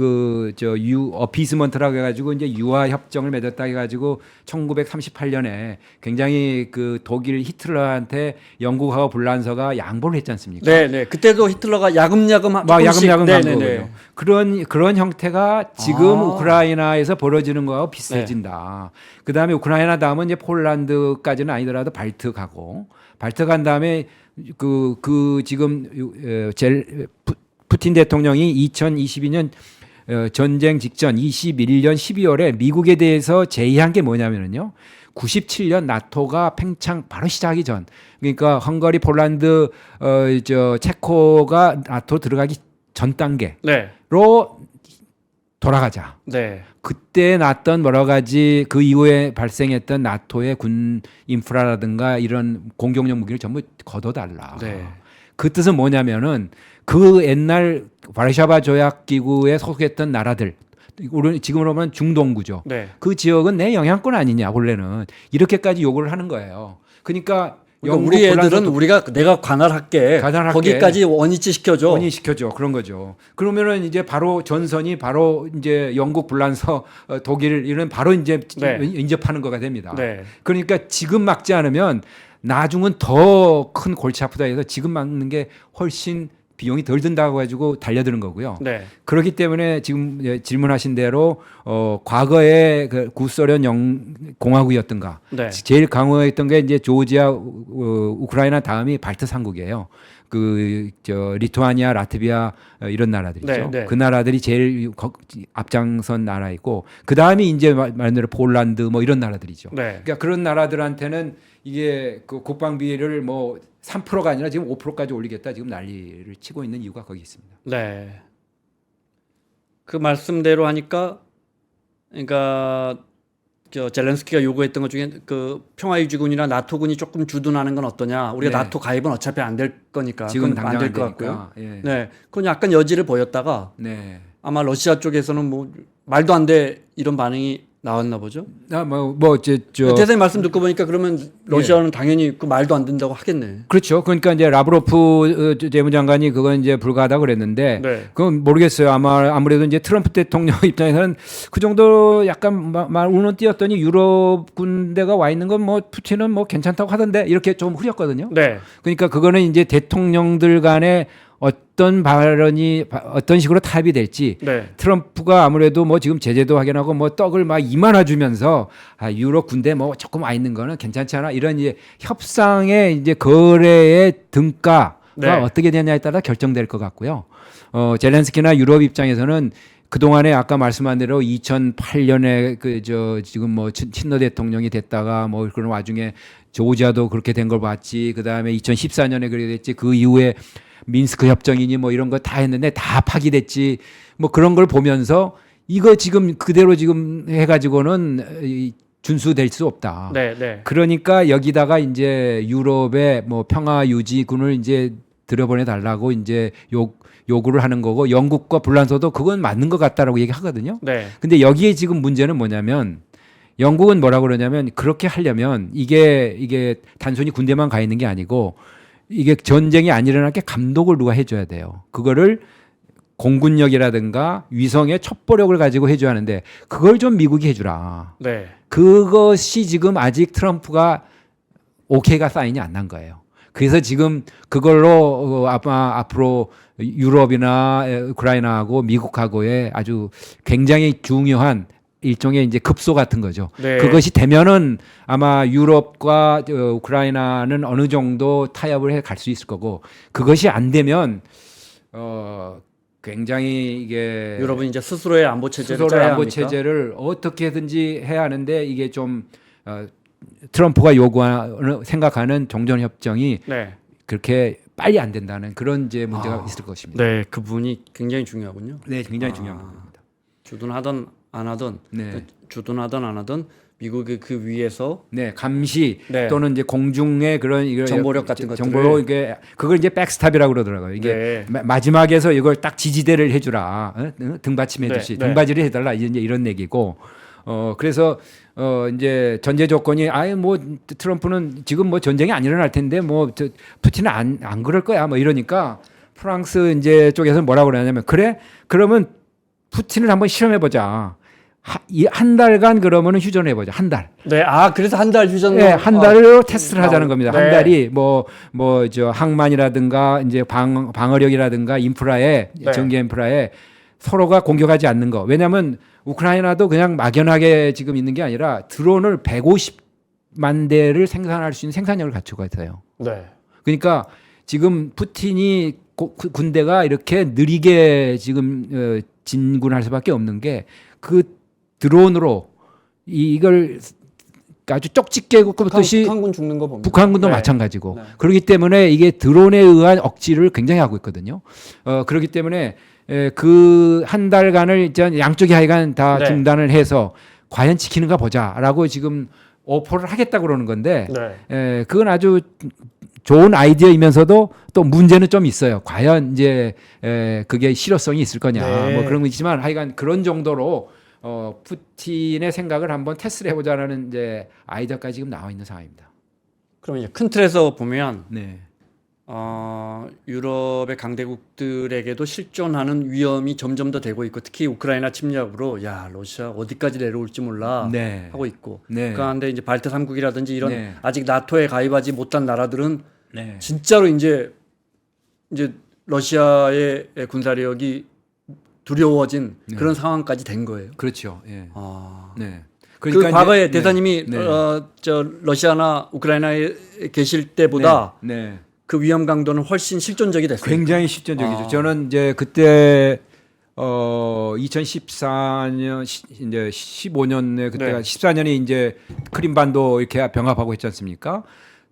어피스먼트라고 해가지고 이제 유화 협정을 맺었다 해가지고 1938년에 굉장히 그 독일 히틀러한테 영국하고 불란서가 양보를 했지 않습니까? 네, 네. 그때도 히틀러가 야금야금 막 조금씩- 야금야금 네, 간 네, 거거든요. 네. 그런 형태가 지금 아. 우크라이나에서 벌어지는 거하고 비슷해진다. 그다음에 우크라이나 다음은 이제 폴란드까지는 아니더라도 발트 가고 발트 간 다음에 지금 푸틴 대통령이 2022년 전쟁 직전 21년 12월에 미국에 대해서 제의한 게 뭐냐면요. 97년 나토가 팽창 바로 시작하기 전, 그러니까 헝가리, 폴란드, 체코가 나토 들어가기 전 단계로 네, 돌아가자. 네. 그때 났던 여러 가지 그 이후에 발생했던 나토의 군 인프라라든가 이런 공격용 무기를 전부 걷어달라. 네. 그 뜻은 뭐냐면은 그 옛날 와르샤바 조약 기구에 속했던 나라들, 지금으로 보면 중동구죠. 네. 그 지역은 내 영향권 아니냐 원래는 이렇게까지 요구를 하는 거예요. 그러니까 그러니까 우리 애들은 내가 관할할게. 관할할게. 거기까지 원위치 시켜줘. 원위시켜줘 그런 거죠. 그러면은 이제 바로 전선이 바로 이제 영국, 불란서, 독일 이런 바로 이제 네. 인접하는 거가 됩니다. 네. 그러니까 지금 막지 않으면 나중은 더 큰 골치 아프다 해서 지금 막는 게 훨씬 비용이 덜 든다고 가지고 달려드는 거고요. 네. 그렇기 때문에 지금 질문하신 대로 과거에 그 구소련 공화국이었던가 네. 제일 강화했던 게 이제 조지아, 우크라이나 다음이 발트 삼국이에요. 리투아니아, 라트비아 이런 나라들이죠. 네, 네. 그 나라들이 제일 앞장선 나라이고 그 다음이 이제 말대로 폴란드 뭐 이런 나라들이죠. 네. 그러니까 그런 나라들한테는 이게 그 국방비를 뭐 3%가 아니라 지금 5%까지 올리겠다 지금 난리를 치고 있는 이유가 거기 있습니다. 네. 그 말씀대로 하니까, 그러니까 젤렌스키가 요구했던 것 중에 그 평화유지군이나 나토군이 조금 주둔하는 건 어떠냐. 우리가 네. 나토 가입은 어차피 안 될 거니까. 지금 그건 당장 안 될 안 것 되니까. 같고요. 예. 네, 그건 약간 여지를 보였다가 네. 아마 러시아 쪽에서는 뭐 말도 안 돼 이런 반응이 나왔나 보죠. 대단히 대사님 말씀 듣고 보니까 그러면 러시아는 당연히 그 말도 안 된다고 하겠네. 그렇죠. 그러니까 이제 라브로프 재무장관이 그건 이제 불가하다 그랬는데 네. 그건 모르겠어요. 아무래도 이제 트럼프 대통령 입장에서는 그 정도 약간 말 운은 띄었더니 유럽 군대가 와 있는 건 뭐 푸틴은 뭐 괜찮다고 하던데 이렇게 좀 흐렸거든요. 네. 그러니까 그거는 이제 대통령들 간에 어떤 발언이 어떤 식으로 타협이 될지 네. 트럼프가 아무래도 뭐 지금 제재도 확인하고 뭐 떡을 막 이만화 주면서 유럽 군대 뭐 조금 와 있는 거는 괜찮지 않아 이런 이제 협상의 이제 거래의 등가가 네. 어떻게 되냐에 따라 결정될 것 같고요. 젤렌스키나 유럽 입장에서는 그동안에 아까 말씀한 대로 2008년에 지금 뭐 친러 대통령이 됐다가 뭐 그런 와중에 조지아도 그렇게 된 걸 봤지. 그다음에 2014년에 그렇게 됐지. 그 이후에 민스크 협정이니 뭐 이런 거 다 했는데 다 파기됐지. 뭐 그런 걸 보면서 이거 지금 그대로 지금 해가지고는 준수될 수 없다. 네. 네. 그러니까 여기다가 이제 유럽의 뭐 평화 유지군을 이제 들여보내 달라고 이제 요구를 하는 거고 영국과 불란서도 그건 맞는 것 같다라고 얘기하거든요. 네. 근데 여기에 지금 문제는 뭐냐면 영국은 뭐라고 그러냐면 그렇게 하려면 이게 단순히 군대만 가 있는 게 아니고 이게 전쟁이 안 일어나게 감독을 누가 해줘야 돼요. 그거를 공군력이라든가 위성의 첩보력을 가지고 해줘야 하는데 그걸 좀 미국이 해주라. 네. 그것이 지금 아직 트럼프가 오케이가 사인이 안 난 거예요. 그래서 지금 그걸로 아마 앞으로 유럽이나 우크라이나하고 미국하고의 아주 굉장히 중요한 일종의 이제 급소 같은 거죠. 네. 그것이 되면은 아마 유럽과 우크라이나는 어느 정도 타협을 해 갈 수 있을 거고 그것이 안 되면 굉장히 이게 유럽은 이제 스스로의 안보 체제를 스스로의 짜야 안보 합니까? 체제를 어떻게든지 해야 하는데 이게 좀 트럼프가 요구하는 생각하는 종전 협정이 네. 그렇게 빨리 안 된다는 그런 이제 문제가 있을 것입니다. 네, 그 부분이 굉장히 중요하군요. 네, 굉장히 중요한 부분입니다. 주둔하던 안 하던 네. 주둔하던 안 하던 미국의 그 위에서 네, 감시 네. 또는 이제 공중의 그런 정보력 같은 것들을 정보로 이게 그걸 이제 백스탑이라고 그러더라고요. 이게 네. 마지막에서 이걸 딱 지지대를 해주라, 등받침해주시, 네. 등받이를 해달라 이제 이런 얘기고. 그래서 이제 전제 조건이 아예 뭐 트럼프는 지금 뭐 전쟁이 안 일어날 텐데 뭐 푸틴은 안 그럴 거야 뭐 이러니까 프랑스 이제 쪽에서 뭐라고 그러냐면 그래 그러면 푸틴을 한번 실험해 보자. 한 달간 그러면은 휴전해 보자. 한 달. 네, 그래서 한 달 휴전. 네, 한 달로 테스트를 하자는 겁니다. 네. 한 달이 뭐 저 항만이라든가 이제 방어력이라든가 인프라에 네. 전기 인프라에 서로가 공격하지 않는 거. 왜냐하면 우크라이나도 그냥 막연하게 지금 있는 게 아니라 드론을 150만 대를 생산할 수 있는 생산력을 갖추고 있어요. 네. 그러니까 지금 푸틴이 군대가 이렇게 느리게 지금 진군할 수밖에 없는 게 그 드론으로 이걸 아주 쪽집 깨고 듯이 북한군 죽는 거 봅니다. 북한군도 네. 마찬가지고 네. 그렇기 때문에 이게 드론에 의한 억지를 굉장히 하고 있거든요. 그렇기 때문에 그 한 달간을 일단 양쪽이 하여간 다 네. 중단을 해서 과연 지키는가 보자라고 지금 오퍼를 하겠다고 그러는 건데 네. 그건 아주 좋은 아이디어이면서도 또 문제는 좀 있어요. 과연 이제 그게 실효성이 있을 거냐 네. 뭐 그런 거 있지만 하여간 그런 정도로 푸틴의 생각을 한번 테스트를 해보자라는 이제 아이디어까지 지금 나와 있는 상황입니다. 그럼 이제 큰 틀에서 보면 네. 유럽의 강대국들에게도 실존하는 위험이 점점 더 되고 있고 특히 우크라이나 침략으로 야 러시아 어디까지 내려올지 몰라 네. 하고 있고 네. 그런데 이제 발트 3국이라든지 이런 네. 아직 나토에 가입하지 못한 나라들은 네. 진짜로 이제 러시아의 군사력이 두려워진 그런 상황까지 된 거예요. 그렇죠. 예. 그 네. 그러니까 과거에 이제- 대사님이 네. 러시아나 우크라이나에 계실 때보다 네. 그 위험 강도는 훨씬 실존적이 됐어요. 굉장히 실전적이죠. 저는 이제 그때 2014년 이제 15년에 그때가 네. 14년에 이제 크림반도 이렇게 병합하고 했지 않습니까?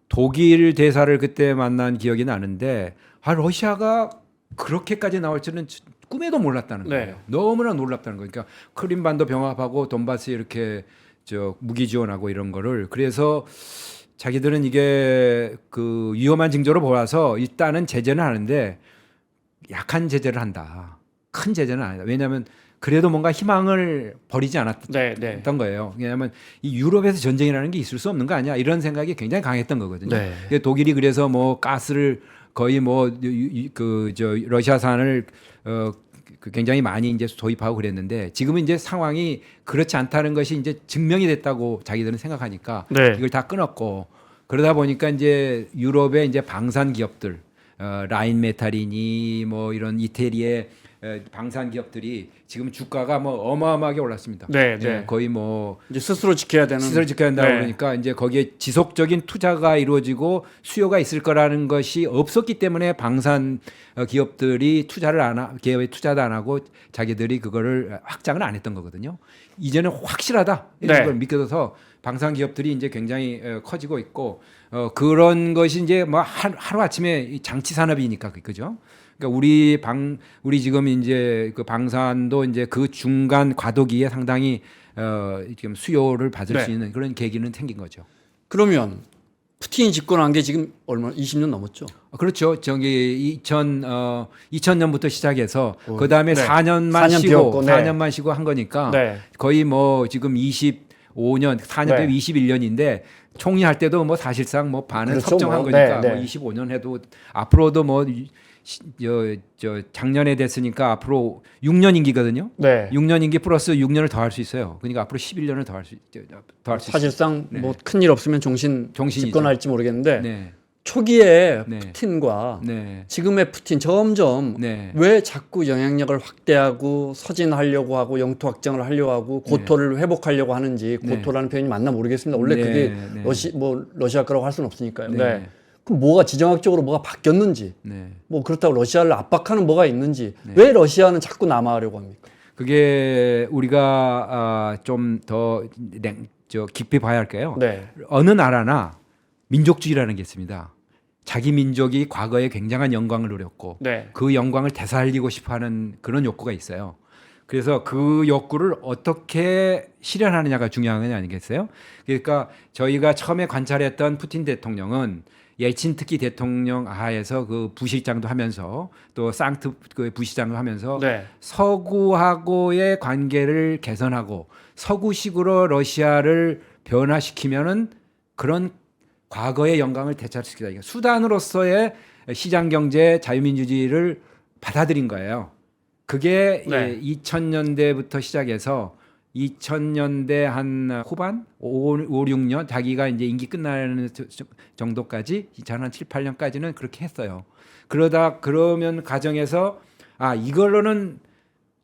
독일 대사를 그때 만난 기억이 나는데 러시아가 그렇게까지 나올 줄은 꿈에도 몰랐다는 거예요. 네. 너무나 놀랍다는 거예요. 그러니까 크림반도 병합하고 돈바스 이렇게 저 무기 지원하고 이런 거를 그래서 자기들은 이게 그 위험한 징조로 보아서 일단은 제재는 하는데 약한 제재를 한다. 큰 제재는 아니다. 왜냐하면 그래도 뭔가 희망을 버리지 않았던 네, 네. 거예요. 왜냐하면 이 유럽에서 전쟁이라는 게 있을 수 없는 거 아니야? 이런 생각이 굉장히 강했던 거거든요. 네. 독일이 그래서 뭐 가스를 거의 뭐 그 저 러시아산을 그 굉장히 많이 이제 도입하고 그랬는데 지금은 이제 상황이 그렇지 않다는 것이 이제 증명이 됐다고 자기들은 생각하니까 네. 이걸 다 끊었고 그러다 보니까 이제 유럽의 이제 방산 기업들 라인메탈이니 뭐 이런 이태리의 방산 기업들이 지금 주가가 뭐 어마어마하게 올랐습니다. 네, 네. 거의 뭐 이제 스스로 지켜야 되는 시설을 지켜야 한다고 네. 그러니까 이제 거기에 지속적인 투자가 이루어지고 수요가 있을 거라는 것이 없었기 때문에 방산 기업들이 기업에 투자도 안 하고 자기들이 그거를 확장을 안 했던 거거든요. 이제는 확실하다 이런 네. 걸 믿겨서 방산 기업들이 이제 굉장히 커지고 있고 그런 것이 이제 뭐 하루 아침에 장치 산업이니까 그죠? 그러니까 우리 지금 이제 그 방산도 이제 그 중간 과도기에 상당히 지금 수요를 받을 네. 수 있는 그런 계기는 생긴 거죠. 그러면 푸틴이 집권한 게 지금 얼마 20년 넘었죠. 그렇죠. 저기 2000년부터 시작해서 그 다음에 네. 4년만 4년 쉬고 비웠고, 네. 4년만 쉬고 한 거니까 네. 거의 뭐 지금 25년 4년 네. 빼면 21년인데 총리할 때도 뭐 사실상 뭐 반은 그렇죠, 섭정한 뭐. 거니까 네, 뭐 네. 25년 해도 앞으로도 뭐 저 작년에 됐으니까 앞으로 6년 임기거든요. 네. 6년 임기 플러스 6년을 더 할 수 있어요. 그러니까 앞으로 11년을 더 할 수 있어요. 사실상 네. 뭐 큰일 없으면 종신이죠. 집권할지 모르겠는데 네. 초기에 네. 푸틴과 네. 지금의 푸틴 점점 네. 왜 자꾸 영향력을 확대하고 서진하려고 하고 영토 확장을 하려고 하고 고토를 회복하려고 하는지 네. 고토라는 표현이 맞나 모르겠습니다. 원래 네. 그게 네. 러시아 거라고 할 수는 없으니까요. 네. 네. 그럼 뭐가 지정학적으로 뭐가 바뀌었는지 네. 뭐 그렇다고 러시아를 압박하는 뭐가 있는지 왜 러시아는 자꾸 남하하려고 합니까? 그게 우리가 좀 더 깊이 봐야 할까요? 네. 어느 나라나 민족주의라는 게 있습니다. 자기 민족이 과거에 굉장한 영광을 누렸고 네. 그 영광을 되살리고 싶어하는 그런 욕구가 있어요. 그래서 그 욕구를 어떻게 실현하느냐가 중요한 게 아니겠어요? 그러니까 저희가 처음에 관찰했던 푸틴 대통령은 예친 특히 대통령 하에서 그 부실장도 하면서 또 상트 그 부시장도 하면서 네. 서구하고의 관계를 개선하고 서구식으로 러시아를 변화시키면은 그런 과거의 영광을 되찾시키다. 그러니까 수단으로서의 시장 경제 자유민주주의를 받아들인 거예요. 그게 네. 2000년대부터 시작해서 2000년대 한 후반 5, 6년 자기가 이제 임기 끝나는 정도까지 2007, 8년까지는 그렇게 했어요. 그러면 과정에서 이걸로는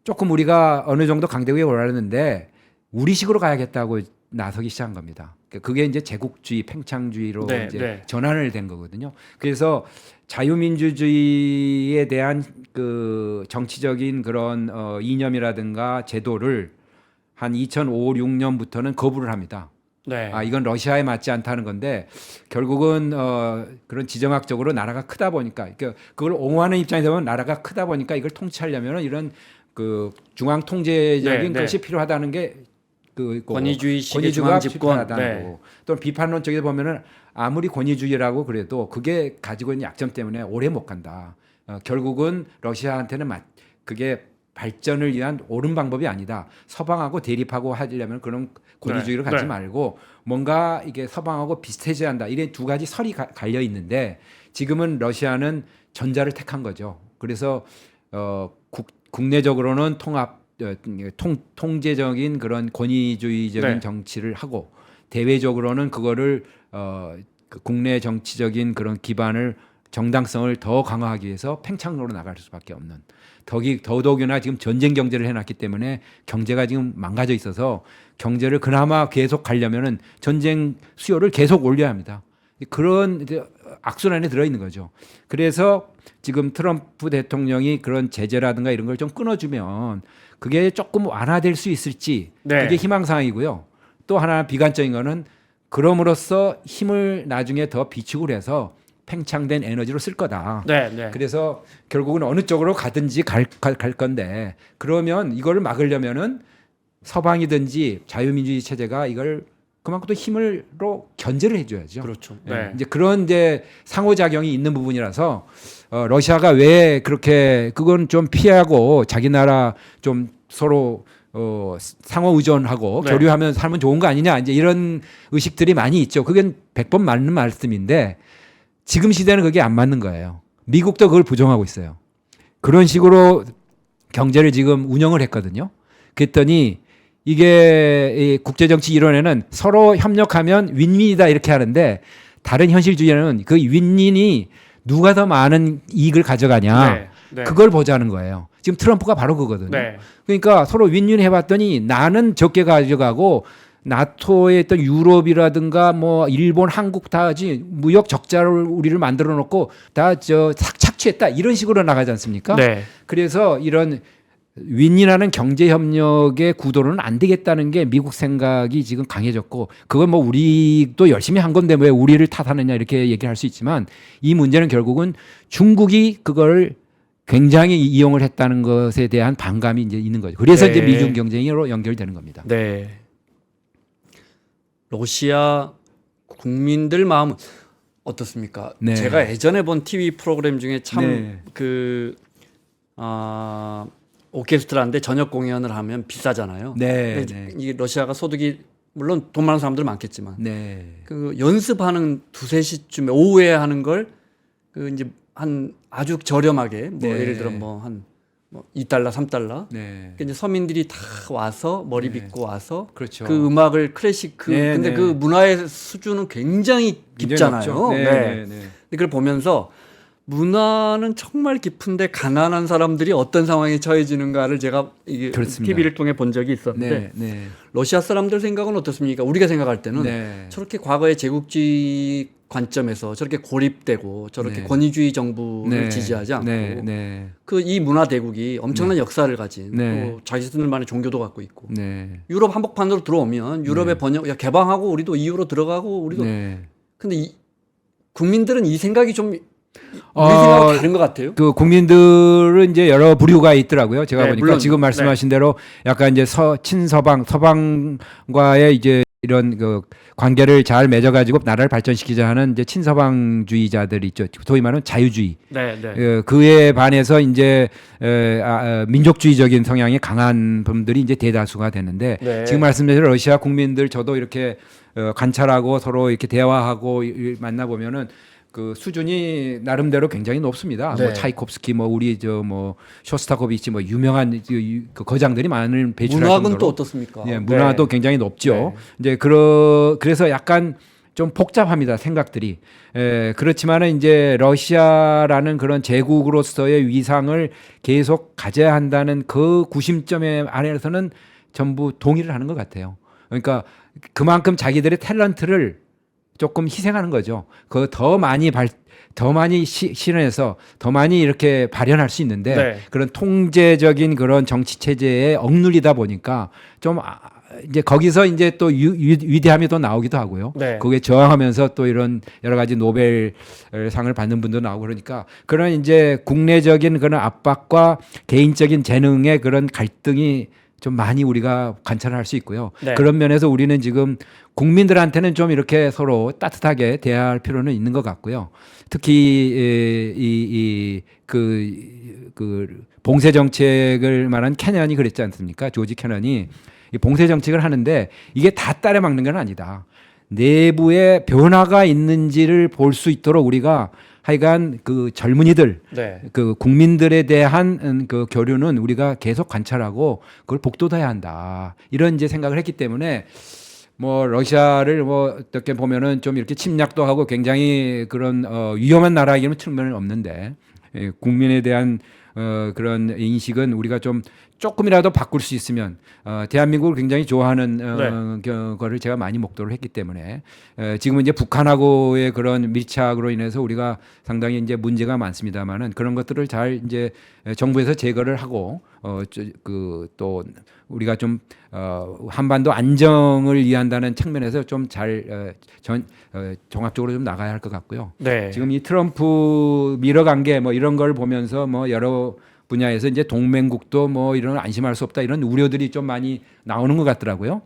조금 우리가 어느 정도 강대국에 올랐는데 우리식으로 가야겠다고 나서기 시작한 겁니다. 그게 이제 제국주의, 팽창주의로 네, 이제 네. 전환을 된 거거든요. 그래서 자유민주주의에 대한 그 정치적인 그런 이념이라든가 제도를 한 2005, 6년부터는 거부를 합니다. 네. 이건 러시아에 맞지 않다는 건데 결국은 그런 지정학적으로 나라가 크다 보니까 그걸 옹호하는 입장에서 보면 나라가 크다 보니까 이걸 통치하려면 이런 그 중앙 통제적인 네, 것이 필요하다는 게 그 권위주의식의 중앙 집권. 필요하다는 거고 또 비판론 쪽에서 보면은 아무리 권위주의라고 그래도 그게 가지고 있는 약점 때문에 오래 못 간다. 결국은 러시아한테는 그게 발전을 위한 옳은 방법이 아니다. 서방하고 대립하고 하려면 그런 권위주의를 네, 갖지 네. 말고 뭔가 이게 서방하고 비슷해져야 한다. 이런 두 가지 설이 갈려 있는데 지금은 러시아는 전자를 택한 거죠. 그래서 국내적으로는 통제적인 그런 권위주의적인 네. 정치를 하고 대외적으로는 그거를 그 국내 정치적인 그런 기반을 정당성을 더 강화하기 위해서 팽창으로 나갈 수밖에 없는 더더욱이나 지금 전쟁 경제를 해놨기 때문에 경제가 지금 망가져 있어서 경제를 그나마 계속 가려면은 전쟁 수요를 계속 올려야 합니다. 그런 악순환에 들어있는 거죠. 그래서 지금 트럼프 대통령이 그런 제재라든가 이런 걸 좀 끊어주면 그게 조금 완화될 수 있을지 네. 그게 희망사항이고요. 또 하나 비관적인 거는 그럼으로써 힘을 나중에 더 비축을 해서 팽창된 에너지로 쓸 거다. 네, 네. 그래서 결국은 어느 쪽으로 가든지 갈 건데 그러면 이거를 막으려면은 서방이든지 자유민주주의 체제가 이걸 그만큼 또 힘으로 견제를 해줘야죠. 그렇죠. 예. 네. 이제 그런 이제 상호작용이 있는 부분이라서 러시아가 왜 그렇게 그건 좀 피하고 자기 나라 좀 서로 상호 의존하고 네. 교류하면서 살면 좋은 거 아니냐 이제 이런 의식들이 많이 있죠. 그게 100번 맞는 말씀인데 지금 시대는 그게 안 맞는 거예요. 미국도 그걸 부정하고 있어요. 그런 식으로 경제를 지금 운영을 했거든요. 그랬더니 이게 이 국제정치 이론에는 서로 협력하면 윈윈이다 이렇게 하는데 다른 현실주의에는 그 윈윈이 누가 더 많은 이익을 가져가냐 네. 네. 그걸 보자는 거예요. 지금 트럼프가 바로 그거거든요. 네. 그러니까 서로 윈윈 해봤더니 나는 적게 가져가고 나토에 있던 유럽이라든가 뭐 일본, 한국 다 무역 적자를 우리를 만들어 놓고 다 착취했다 이런 식으로 나가지 않습니까? 네. 그래서 이런 윈윈하는 경제 협력의 구도로는 안 되겠다는 게 미국 생각이 지금 강해졌고 그건 뭐 우리도 열심히 한 건데 왜 우리를 탓하느냐 이렇게 얘기할 수 있지만 이 문제는 결국은 중국이 그걸 굉장히 이용을 했다는 것에 대한 반감이 이제 있는 거죠. 그래서 네. 이제 미중 경쟁으로 연결되는 겁니다. 네. 러시아 국민들 마음은 어떻습니까? 네. 제가 예전에 본 TV 프로그램 중에 참 네. 오케스트라인데 저녁 공연을 하면 비싸잖아요. 네, 근데 네. 이게 러시아가 소득이 물론 돈 많은 사람들 많겠지만 네. 그 연습하는 2-3시쯤에 오후에 하는 걸 그 이제 한 아주 저렴하게 뭐 네. 예를 들어 뭐 한 뭐 2달러, 3달러. 네. 그러니까 이제 서민들이 다 와서 머리 빗고 와서 그렇죠. 그 음악을 클래식 네, 근데 네. 그 문화의 수준은 굉장히 깊잖아요. 네. 네. 네. 네. 근데 그걸 보면서 문화는 정말 깊은데 가난한 사람들이 어떤 상황에 처해지는가를 제가 이게 그렇습니다. TV를 통해 본 적이 있었는데 네. 네. 러시아 사람들 생각은 어떻습니까? 우리가 생각할 때는 네. 저렇게 과거의 제국주의 관점에서 저렇게 고립되고 저렇게 네. 권위주의 정부를 네. 지지하지 않고 네. 네. 그 이 문화 대국이 엄청난 역사를 가진 네. 또 자기들만의 종교도 갖고 있고 네. 유럽 한복판으로 들어오면 유럽의 번역 개방하고 우리도 EU로 들어가고 우리도 네. 근데 국민들은 이 생각이 좀 우리 어, 생각하고 다른 것 같아요. 그 국민들은 이제 여러 부류가 있더라고요. 제가 네, 보니까 물론, 지금 말씀하신 대로 약간 이제 서방과의 이제 이런 그 관계를 잘 맺어가지고 나라를 발전시키자 하는 이제 친서방주의자들이 있죠. 소위 말하는 자유주의. 네, 네. 그에 반해서 이제 민족주의적인 성향이 강한 분들이 이제 대다수가 되는데 네. 지금 말씀드린 러시아 국민들 저도 이렇게 관찰하고 서로 이렇게 대화하고 만나보면은 그 수준이 나름대로 굉장히 높습니다. 네. 뭐 차이콥스키, 뭐 우리 뭐 쇼스타코비치, 뭐 유명한 그 거장들이 많은 배출할 문학은 정도로 또 어떻습니까? 예, 문화도 네. 굉장히 높죠. 네. 이제 그래서 약간 좀 복잡합니다 생각들이. 그렇지만은 이제 러시아라는 그런 제국으로서의 위상을 계속 가져야 한다는 그 구심점에 안에서는 전부 동의를 하는 것 같아요. 그러니까 그만큼 자기들의 탤런트를 조금 희생하는 거죠. 그 더 많이 실현해서 더 많이 이렇게 발현할 수 있는데 네. 그런 통제적인 그런 정치 체제에 억눌리다 보니까 좀 이제 거기서 이제 또 위대함이 또 나오기도 하고요. 네. 거기에 저항하면서 또 이런 여러 가지 노벨상을 받는 분도 나오고 그러니까 그런 이제 국내적인 그런 압박과 개인적인 재능의 그런 갈등이 좀 많이 우리가 관찰할 수 있고요. 네. 그런 면에서 우리는 지금 국민들한테는 좀 이렇게 서로 따뜻하게 대할 필요는 있는 것 같고요. 특히 그 봉쇄 정책을 말한 캐년이 그랬지 않습니까? 조지 캐년이 이 봉쇄 정책을 하는데 이게 다 따라 막는 건 아니다. 내부에 변화가 있는지를 볼 수 있도록 우리가 하여간 그 젊은이들, 네. 그 국민들에 대한 그 교류는 우리가 계속 관찰하고 그걸 복돋아야 한다. 이런 이제 생각을 했기 때문에 뭐 러시아를 뭐 어떻게 보면은 좀 이렇게 침략도 하고 굉장히 그런 위험한 나라이기는 측면은 없는데 국민에 대한 그런 인식은 우리가 좀 조금이라도 바꿀 수 있으면 대한민국을 굉장히 좋아하는 거를 제가 많이 목도를 했기 때문에 지금은 이제 북한하고의 그런 밀착으로 인해서 우리가 상당히 이제 문제가 많습니다만은 그런 것들을 잘 이제 정부에서 제거를 하고 그 또 우리가 좀 한반도 안정을 위한다는 측면에서 좀 잘 종합적으로 좀 나가야 할 것 같고요. 네. 지금 이 트럼프 밀어간 게 뭐 이런 걸 보면서 뭐 여러 분야에서 이제 동맹국도 뭐 이런 안심할 수 없다 이런 우려들이 좀 많이 나오는 것 같더라고요.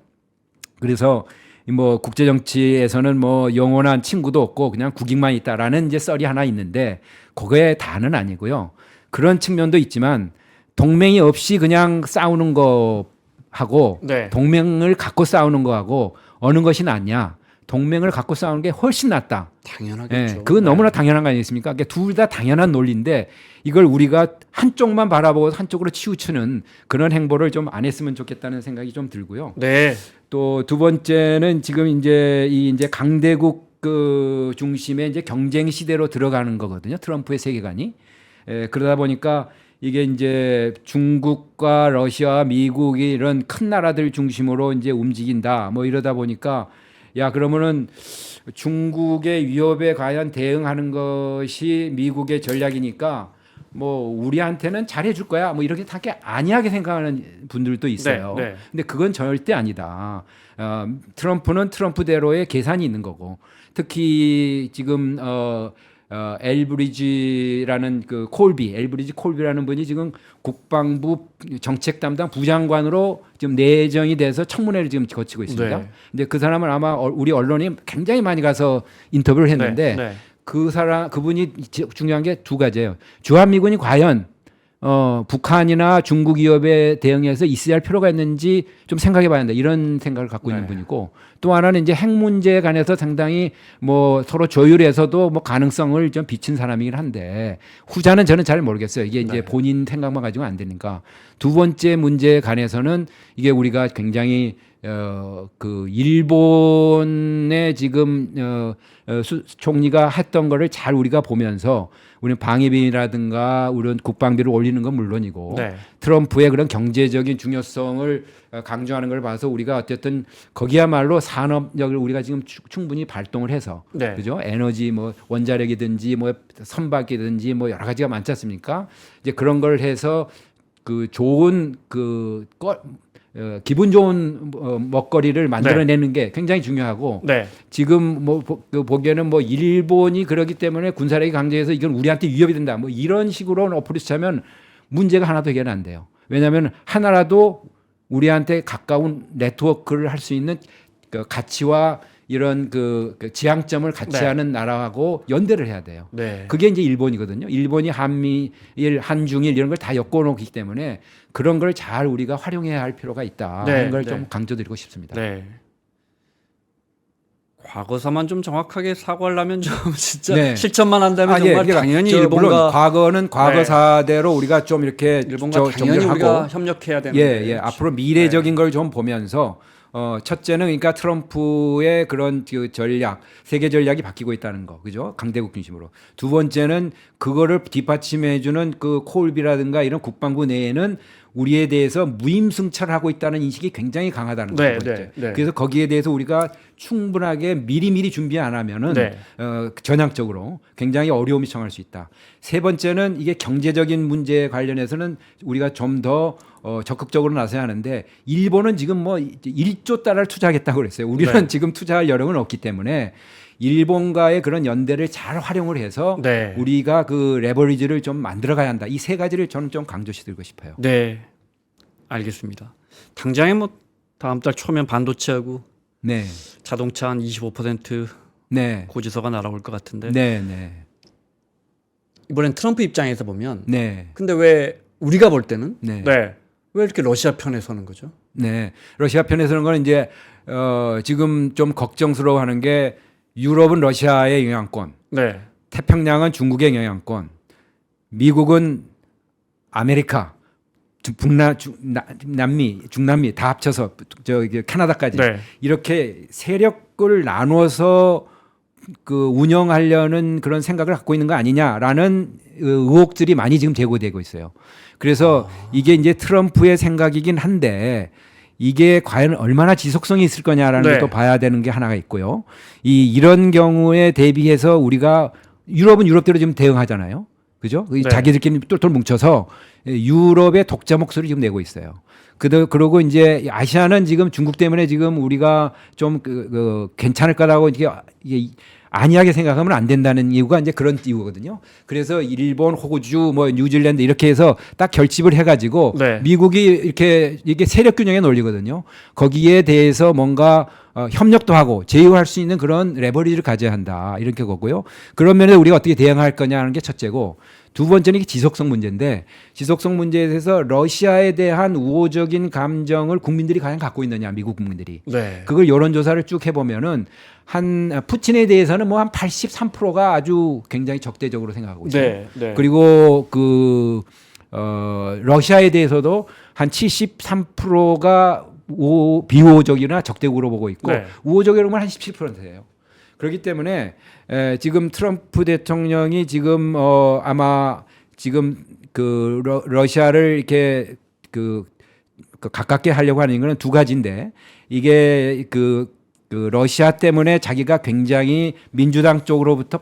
그래서 뭐 국제 정치에서는 뭐 영원한 친구도 없고 그냥 국익만 있다라는 이제 썰이 하나 있는데 그거에 다는 아니고요. 그런 측면도 있지만 동맹이 없이 그냥 싸우는 거하고 네. 동맹을 갖고 싸우는 거하고 어느 것이 낫냐? 동맹을 갖고 싸우는 게 훨씬 낫다. 당연하겠죠. 예, 그건 너무나 당연한 거 아니겠습니까? 그러니까 둘 다 당연한 논리인데 이걸 우리가 한쪽만 바라보고 한쪽으로 치우치는 그런 행보를 좀 안 했으면 좋겠다는 생각이 좀 들고요. 네. 또 두 번째는 지금 이제 강대국 그 중심의 이제 경쟁 시대로 들어가는 거거든요. 트럼프의 세계관이. 그러다 보니까 이게 이제 중국과 러시아, 미국이 이런 큰 나라들 중심으로 이제 움직인다. 뭐 이러다 보니까 야 그러면은 중국의 위협에 과연 대응하는 것이 미국의 전략이니까 뭐 우리한테는 잘해줄 거야 뭐 이렇게 되게 안이하게 생각하는 분들도 있어요. 네, 네. 근데 그건 절대 아니다. 트럼프는 트럼프대로의 계산이 있는 거고 특히 지금 엘브리지라는 그 엘브리지 콜비라는 분이 지금 국방부 정책 담당 부장관으로 지금 내정이 돼서 청문회를 지금 거치고 있습니다. 네. 근데 그 사람은 아마 우리 언론이 굉장히 많이 가서 인터뷰를 했는데 네. 그분이 중요한 게 두 가지예요. 주한미군이 과연 북한이나 중국 위협에 대응해서 있어야 할 필요가 있는지 좀 생각해 봐야 한다. 이런 생각을 갖고 있는 분이고 또 하나는 이제 핵 문제에 관해서 상당히 뭐 서로 조율해서도 뭐 가능성을 좀 비친 사람이긴 한데 후자는 저는 잘 모르겠어요. 이게 이제 본인 생각만 가지고 안 되니까 두 번째 문제에 관해서는 이게 우리가 굉장히 그 일본의 지금 총리가 했던 거를 잘 우리가 보면서 우리는 방위비라든가 우리는 국방비를 올리는 건 물론이고 트럼프의 그런 경제적인 중요성을 강조하는 걸 봐서 우리가 어쨌든 거기야말로 산업력을 우리가 지금 충분히 발동을 해서 그죠? 에너지 뭐 원자력이든지 뭐 선박이든지 뭐 여러 가지가 많지 않습니까? 이제 그런 걸 해서 그 좋은 기분 좋은 먹거리를 만들어내는 게 굉장히 중요하고 지금 뭐 보기에는 뭐 일본이 그러기 때문에 군사력이 강조해서 이건 우리한테 위협이 된다 뭐 이런 식으로 어프로치 하면 문제가 하나도 해결 안 돼요. 왜냐하면 하나라도 우리한테 가까운 네트워크를 할 수 있는 그 가치와 이런 그 지향점을 같이 하는 나라하고 연대를 해야 돼요. 그게 이제 일본이거든요. 일본이 한미일, 한중일 이런 걸 다 엮어놓기 때문에 그런 걸 잘 우리가 활용해야 할 필요가 있다 하는 걸 좀 강조드리고 싶습니다. 과거사만 좀 정확하게 사과하려면 좀 진짜 실천만 한다면 정말 당연히 물론 일본과 과거는 과거사대로 우리가 좀 이렇게 일본과 당연히 우리가 협력해야 되는데 앞으로 미래적인 걸 좀 보면서 첫째는 그러니까 트럼프의 그런 그 전략, 세계 전략이 바뀌고 있다는 거, 그죠? 강대국 중심으로. 두 번째는 그거를 뒷받침해주는 그 콜비라든가 이런 국방부 내에는 우리에 대해서 무임승차하고 있다는 인식이 굉장히 강하다는 거죠. 그래서 거기에 대해서 우리가 충분하게 미리미리 준비 안 하면은 전향적으로 굉장히 어려움이 처할 수 있다. 세 번째는 이게 경제적인 문제에 관련해서는 우리가 좀 더 적극적으로 나서야 하는데 일본은 지금 뭐 1조 달러를 투자하겠다고 그랬어요. 우리는 지금 투자할 여력은 없기 때문에 일본과의 그런 연대를 잘 활용을 해서 우리가 그 레버리지를 좀 만들어가야 한다. 이 세 가지를 저는 좀 강조시키고 싶어요. 네, 알겠습니다. 당장에 뭐 다음 달 초면 반도체하고 자동차 한 25% 고지서가 날아올 것 같은데 이번엔 트럼프 입장에서 보면 근데 왜 우리가 볼 때는 왜 이렇게 러시아 편에 서는 거죠? 러시아 편에 서는 건 이제 지금 좀 걱정스러워하는 게 유럽은 러시아의 영향권, 태평양은 중국의 영향권, 미국은 아메리카, 남미, 중남미 다 합쳐서 캐나다까지 이렇게 세력을 나눠서 그 운영하려는 그런 생각을 갖고 있는 거 아니냐라는 의혹들이 많이 지금 제기되고 있어요. 그래서 이게 이제 트럼프의 생각이긴 한데 이게 과연 얼마나 지속성이 있을 거냐라는 것도 봐야 되는 게 하나가 있고요. 이런 경우에 대비해서 우리가 유럽은 유럽대로 지금 대응하잖아요. 그죠? 자기들끼리 똘똘 뭉쳐서 유럽의 독자 목소리 지금 내고 있어요. 그러고 이제 아시아는 지금 중국 때문에 지금 우리가 좀 괜찮을 거라고 이게 안이하게 생각하면 안 된다는 이유가 이제 그런 이유거든요. 그래서 일본, 호주, 뭐 뉴질랜드 이렇게 해서 딱 결집을 해가지고 네. 미국이 이게 세력 균형의 논리거든요. 거기에 대해서 뭔가 협력도 하고 제휴할 수 있는 그런 레버리지를 가져야 한다 이렇게 거고요. 그런 면에서 우리가 어떻게 대응할 거냐는 게 첫째고, 두 번째는 이게 지속성 문제인데, 지속성 문제에 대해서 러시아에 대한 우호적인 감정을 국민들이 과연 갖고 있느냐, 미국 국민들이. 네. 그걸 여론조사를 쭉 해보면은 한 푸틴에 대해서는 뭐 한 83%가 아주 굉장히 적대적으로 생각하고 있어요. 네. 네. 그리고 러시아에 대해서도 한 73%가 비우호적이나 적대국으로 보고 있고, 네. 우호적이라고 하면 한 17%예요. 그렇기 때문에 지금 트럼프 대통령이 지금 아마 지금 러시아를 이렇게 가깝게 하려고 하는 거는 두 가지인데, 이게 그 러시아 때문에 자기가 굉장히 민주당 쪽으로부터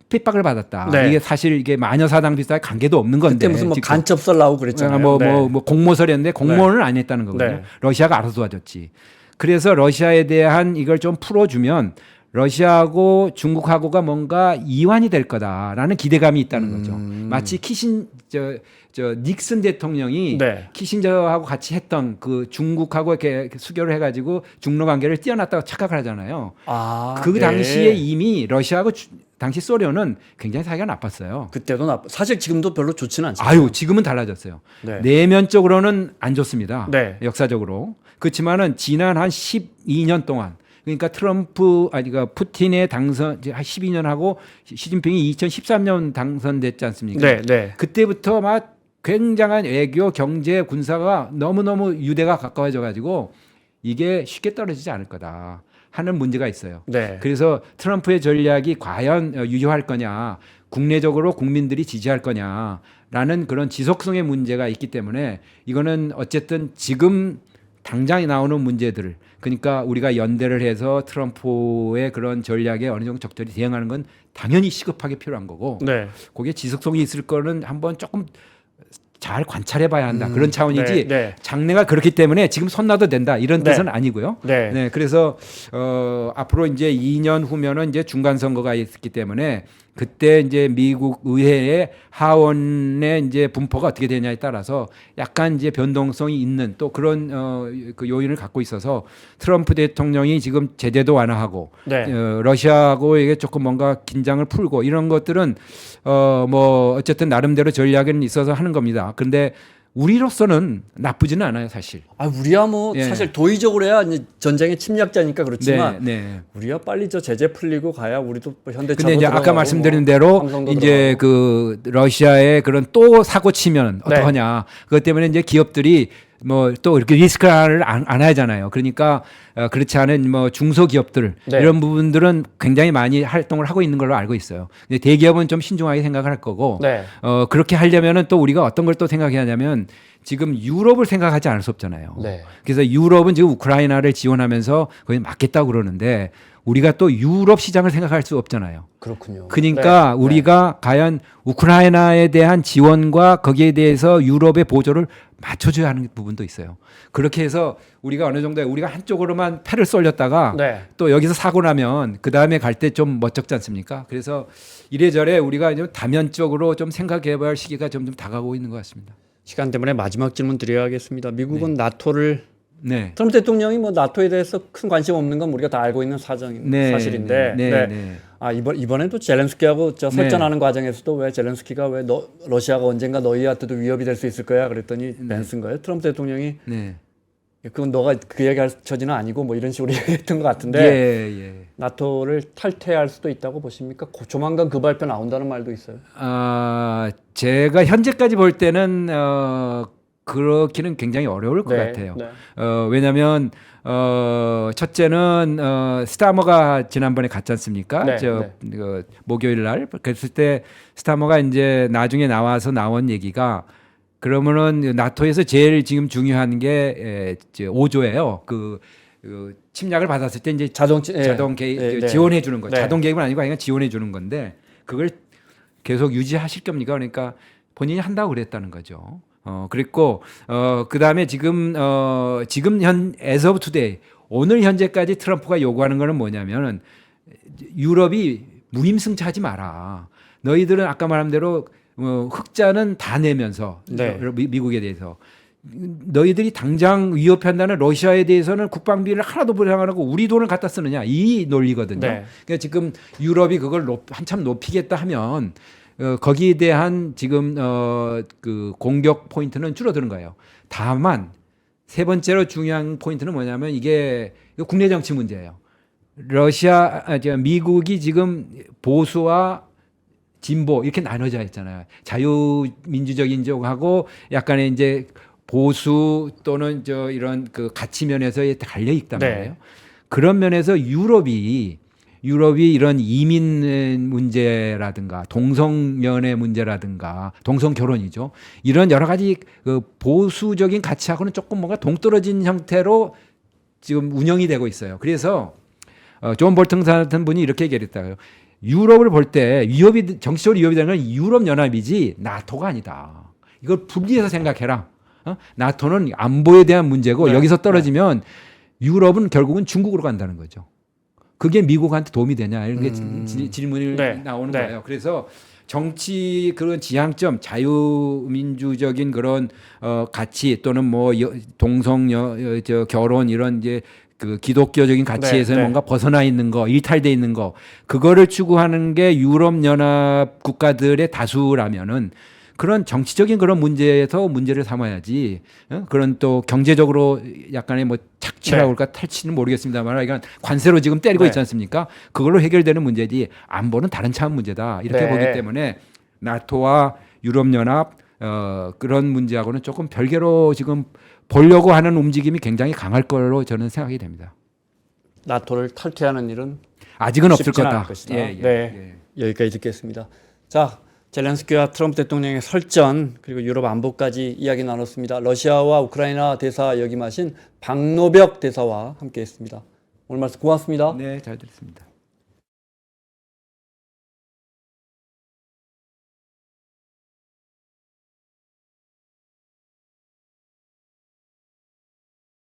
핍박을 받았다. 네. 이게 사실 이게 마녀사당 비슷하게 관계도 없는 건데. 그때 무슨 뭐 지금. 간첩설 나오고 그랬잖아요. 뭐 공모설이었는데 공모는 안 했다는 거거든요. 네. 러시아가 알아서 도와줬지. 그래서 러시아에 대한 이걸 좀 풀어주면 러시아하고 중국하고가 뭔가 이완이 될 거다라는 기대감이 있다는 거죠. 마치 닉슨 대통령이 네. 키신저하고 같이 했던 그 중국하고 이렇게 수교를 해가지고 중로 관계를 띄어놨다고 착각을 하잖아요. 그 네. 당시에 이미 러시아하고 당시 소련은 굉장히 사이가 나빴어요. 그때도 사실 지금도 별로 좋지는 않잖아요. 지금은 달라졌어요. 네. 내면적으로는 안 좋습니다. 네. 역사적으로. 그렇지만은 지난 한 12년 동안, 그러니까 그러니까 푸틴의 당선 한 12년 하고 시진핑이 2013년 당선됐지 않습니까? 네. 네. 그때부터 막 굉장한 외교, 경제, 군사가 너무너무 유대가 가까워져 가지고 이게 쉽게 떨어지지 않을 거다 하는 문제가 있어요. 네. 그래서 트럼프의 전략이 과연 유효할 거냐, 국내적으로 국민들이 지지할 거냐라는 그런 지속성의 문제가 있기 때문에, 이거는 어쨌든 지금 당장에 나오는 문제들, 그러니까 우리가 연대를 해서 트럼프의 그런 전략에 어느 정도 적절히 대응하는 건 당연히 시급하게 필요한 거고, 네. 거기에 지속성이 있을 거는 한번 조금 잘 관찰해 봐야 한다. 그런 차원이지. 네, 네. 장래가 그렇기 때문에 지금 손 놔도 된다. 이런 네. 뜻은 아니고요. 네. 그래서 앞으로 이제 2년 후면은 이제 중간 선거가 있기 때문에 그때 이제 미국 의회의 하원의 이제 분포가 어떻게 되냐에 따라서 약간 이제 변동성이 있는 또 그런 그 요인을 갖고 있어서, 트럼프 대통령이 지금 제재도 완화하고 네. 러시아하고 이게 조금 뭔가 긴장을 풀고 이런 것들은 뭐 어쨌든 나름대로 전략은 있어서 하는 겁니다. 근데 우리로서는 나쁘지는 않아요, 사실. 우리야 뭐 예. 사실 도의적으로 해야 이제 전쟁의 침략자니까 그렇지만 네. 우리야 빨리 저 제재 풀리고 가야 우리도 현대차도 근데 이제 아까 들어가고 말씀드린 뭐 대로 삼성도 이제 들어가고. 그 러시아의 그런 또 사고 치면 네. 어떡하냐. 그것 때문에 이제 기업들이 뭐 또 이렇게 리스크를 안 하잖아요. 그러니까 그렇지 않은 뭐 중소기업들 네. 이런 부분들은 굉장히 많이 활동을 하고 있는 걸로 알고 있어요. 근데 대기업은 좀 신중하게 생각을 할 거고, 네. 그렇게 하려면은 또 우리가 어떤 걸 또 생각해야 하냐면, 지금 유럽을 생각하지 않을 수 없잖아요. 네. 그래서 유럽은 지금 우크라이나를 지원하면서 거의 맞겠다고 그러는데, 우리가 또 유럽 시장을 생각할 수 없잖아요. 그렇군요. 그러니까 네. 우리가 과연 우크라이나에 대한 지원과 거기에 대해서 유럽의 보조를 맞춰줘야 하는 부분도 있어요. 그렇게 해서 우리가 어느 정도 우리가 한쪽으로만 패를 쏠렸다가 네. 또 여기서 사고 나면 그 다음에 갈 때 좀 멋쩍지 않습니까? 그래서 이래저래 우리가 좀 다면적으로 좀 생각해봐야 할 시기가 점점 다가오고 있는 것 같습니다. 시간 때문에 마지막 질문 드려야겠습니다. 미국은 나토를 네. 트럼프 대통령이 뭐 나토에 대해서 큰 관심 없는 건 우리가 다 알고 있는 사실인데 네. 이번에도 젤렌스키하고 설전하는 과정에서도 왜 젤렌스키가 왜 러시아가 언젠가 너희한테도 위협이 될 수 있을 거야 그랬더니 벤슨 거예요. 트럼프 대통령이 네. 그건 너가 그 얘기할 처지는 아니고 뭐 이런 식으로 얘기했던 것 같은데, 예. 나토를 탈퇴할 수도 있다고 보십니까? 조만간 그 발표 나온다는 말도 있어요. 제가 현재까지 볼 때는 그렇기는 굉장히 어려울 것 같아요. 네. 왜냐하면 첫째는 스타머가 지난번에 갔지 않습니까? 네, 그 목요일 날 그랬을 때 스타머가 이제 나중에 나온 얘기가, 그러면은 나토에서 제일 지금 중요한 게 5조예요. 그 침략을 받았을 때 이제 자동 개입 지원해 주는 거. 네. 자동 개입은 아니고 그냥 지원해 주는 건데, 그걸 계속 유지하실 겁니까? 그러니까 본인이 한다고 그랬다는 거죠. 그랬고 그다음에 지금 as of today, 오늘 현재까지 트럼프가 요구하는 거는 뭐냐면은 유럽이 무임승차하지 마라. 너희들은 아까 말한 대로 흑자는 다 내면서 네. 미국에 대해서 너희들이 당장 위협한다는 러시아에 대해서는 국방비를 하나도 보장 안 하고 우리 돈을 갖다 쓰느냐 이 논리거든요. 네. 그러니까 지금 유럽이 그걸 한참 높이겠다 하면 거기에 대한 지금 그 공격 포인트는 줄어드는 거예요. 다만 세 번째로 중요한 포인트는 뭐냐면 이게 국내 정치 문제예요. 미국이 지금 보수와 진보 이렇게 나눠져 있잖아요. 자유민주적인 쪽하고 약간의 이제 보수 또는 이런 그 가치 면에서 갈려 있단 네. 말이에요. 그런 면에서 유럽이 이런 이민 문제라든가 동성연애 문제라든가 동성 결혼이죠. 이런 여러 가지 그 보수적인 가치하고는 조금 뭔가 동떨어진 형태로 지금 운영이 되고 있어요. 그래서 존 볼튼 같은 분이 이렇게 얘기했다고요. 유럽을 볼 때 정치적으로 위협이 되는 건 유럽 연합이지 나토가 아니다. 이걸 분리해서 생각해라. 나토는 안보에 대한 문제고 네. 여기서 떨어지면 유럽은 결국은 중국으로 간다는 거죠. 그게 미국한테 도움이 되냐 이런 질문이 네. 나오는 네. 거예요. 그래서 정치 그런 지향점, 자유민주적인 그런 가치 또는 뭐 동성 결혼 이런 이제 그 기독교적인 가치에서 네. 뭔가 벗어나 있는 거, 일탈돼 있는 거, 그거를 추구하는 게 유럽 연합 국가들의 다수라면은 그런 정치적인 그런 문제에서 문제를 삼아야지. 그런 또 경제적으로 약간의 뭐 착취라고 네. 할까 탈취는 모르겠습니다만 이건 관세로 지금 때리고 네. 있지 않습니까? 그걸로 해결되는 문제지 안보는 다른 차원 문제다. 이렇게 네. 보기 때문에 나토와 유럽 연합 그런 문제하고는 조금 별개로 지금 보려고 하는 움직임이 굉장히 강할 걸로 저는 생각이 됩니다. 나토를 탈퇴하는 일은 아직은 없을 쉽지는 거다. 않을 것이다. 예, 예, 네. 여기까지 듣겠습니다. 자, 젤렌스키와 트럼프 대통령의 설전 그리고 유럽 안보까지 이야기 나눴습니다. 러시아와 우크라이나 대사 역임하신 박노벽 대사와 함께했습니다. 오늘 말씀 고맙습니다. 네, 잘 들었습니다.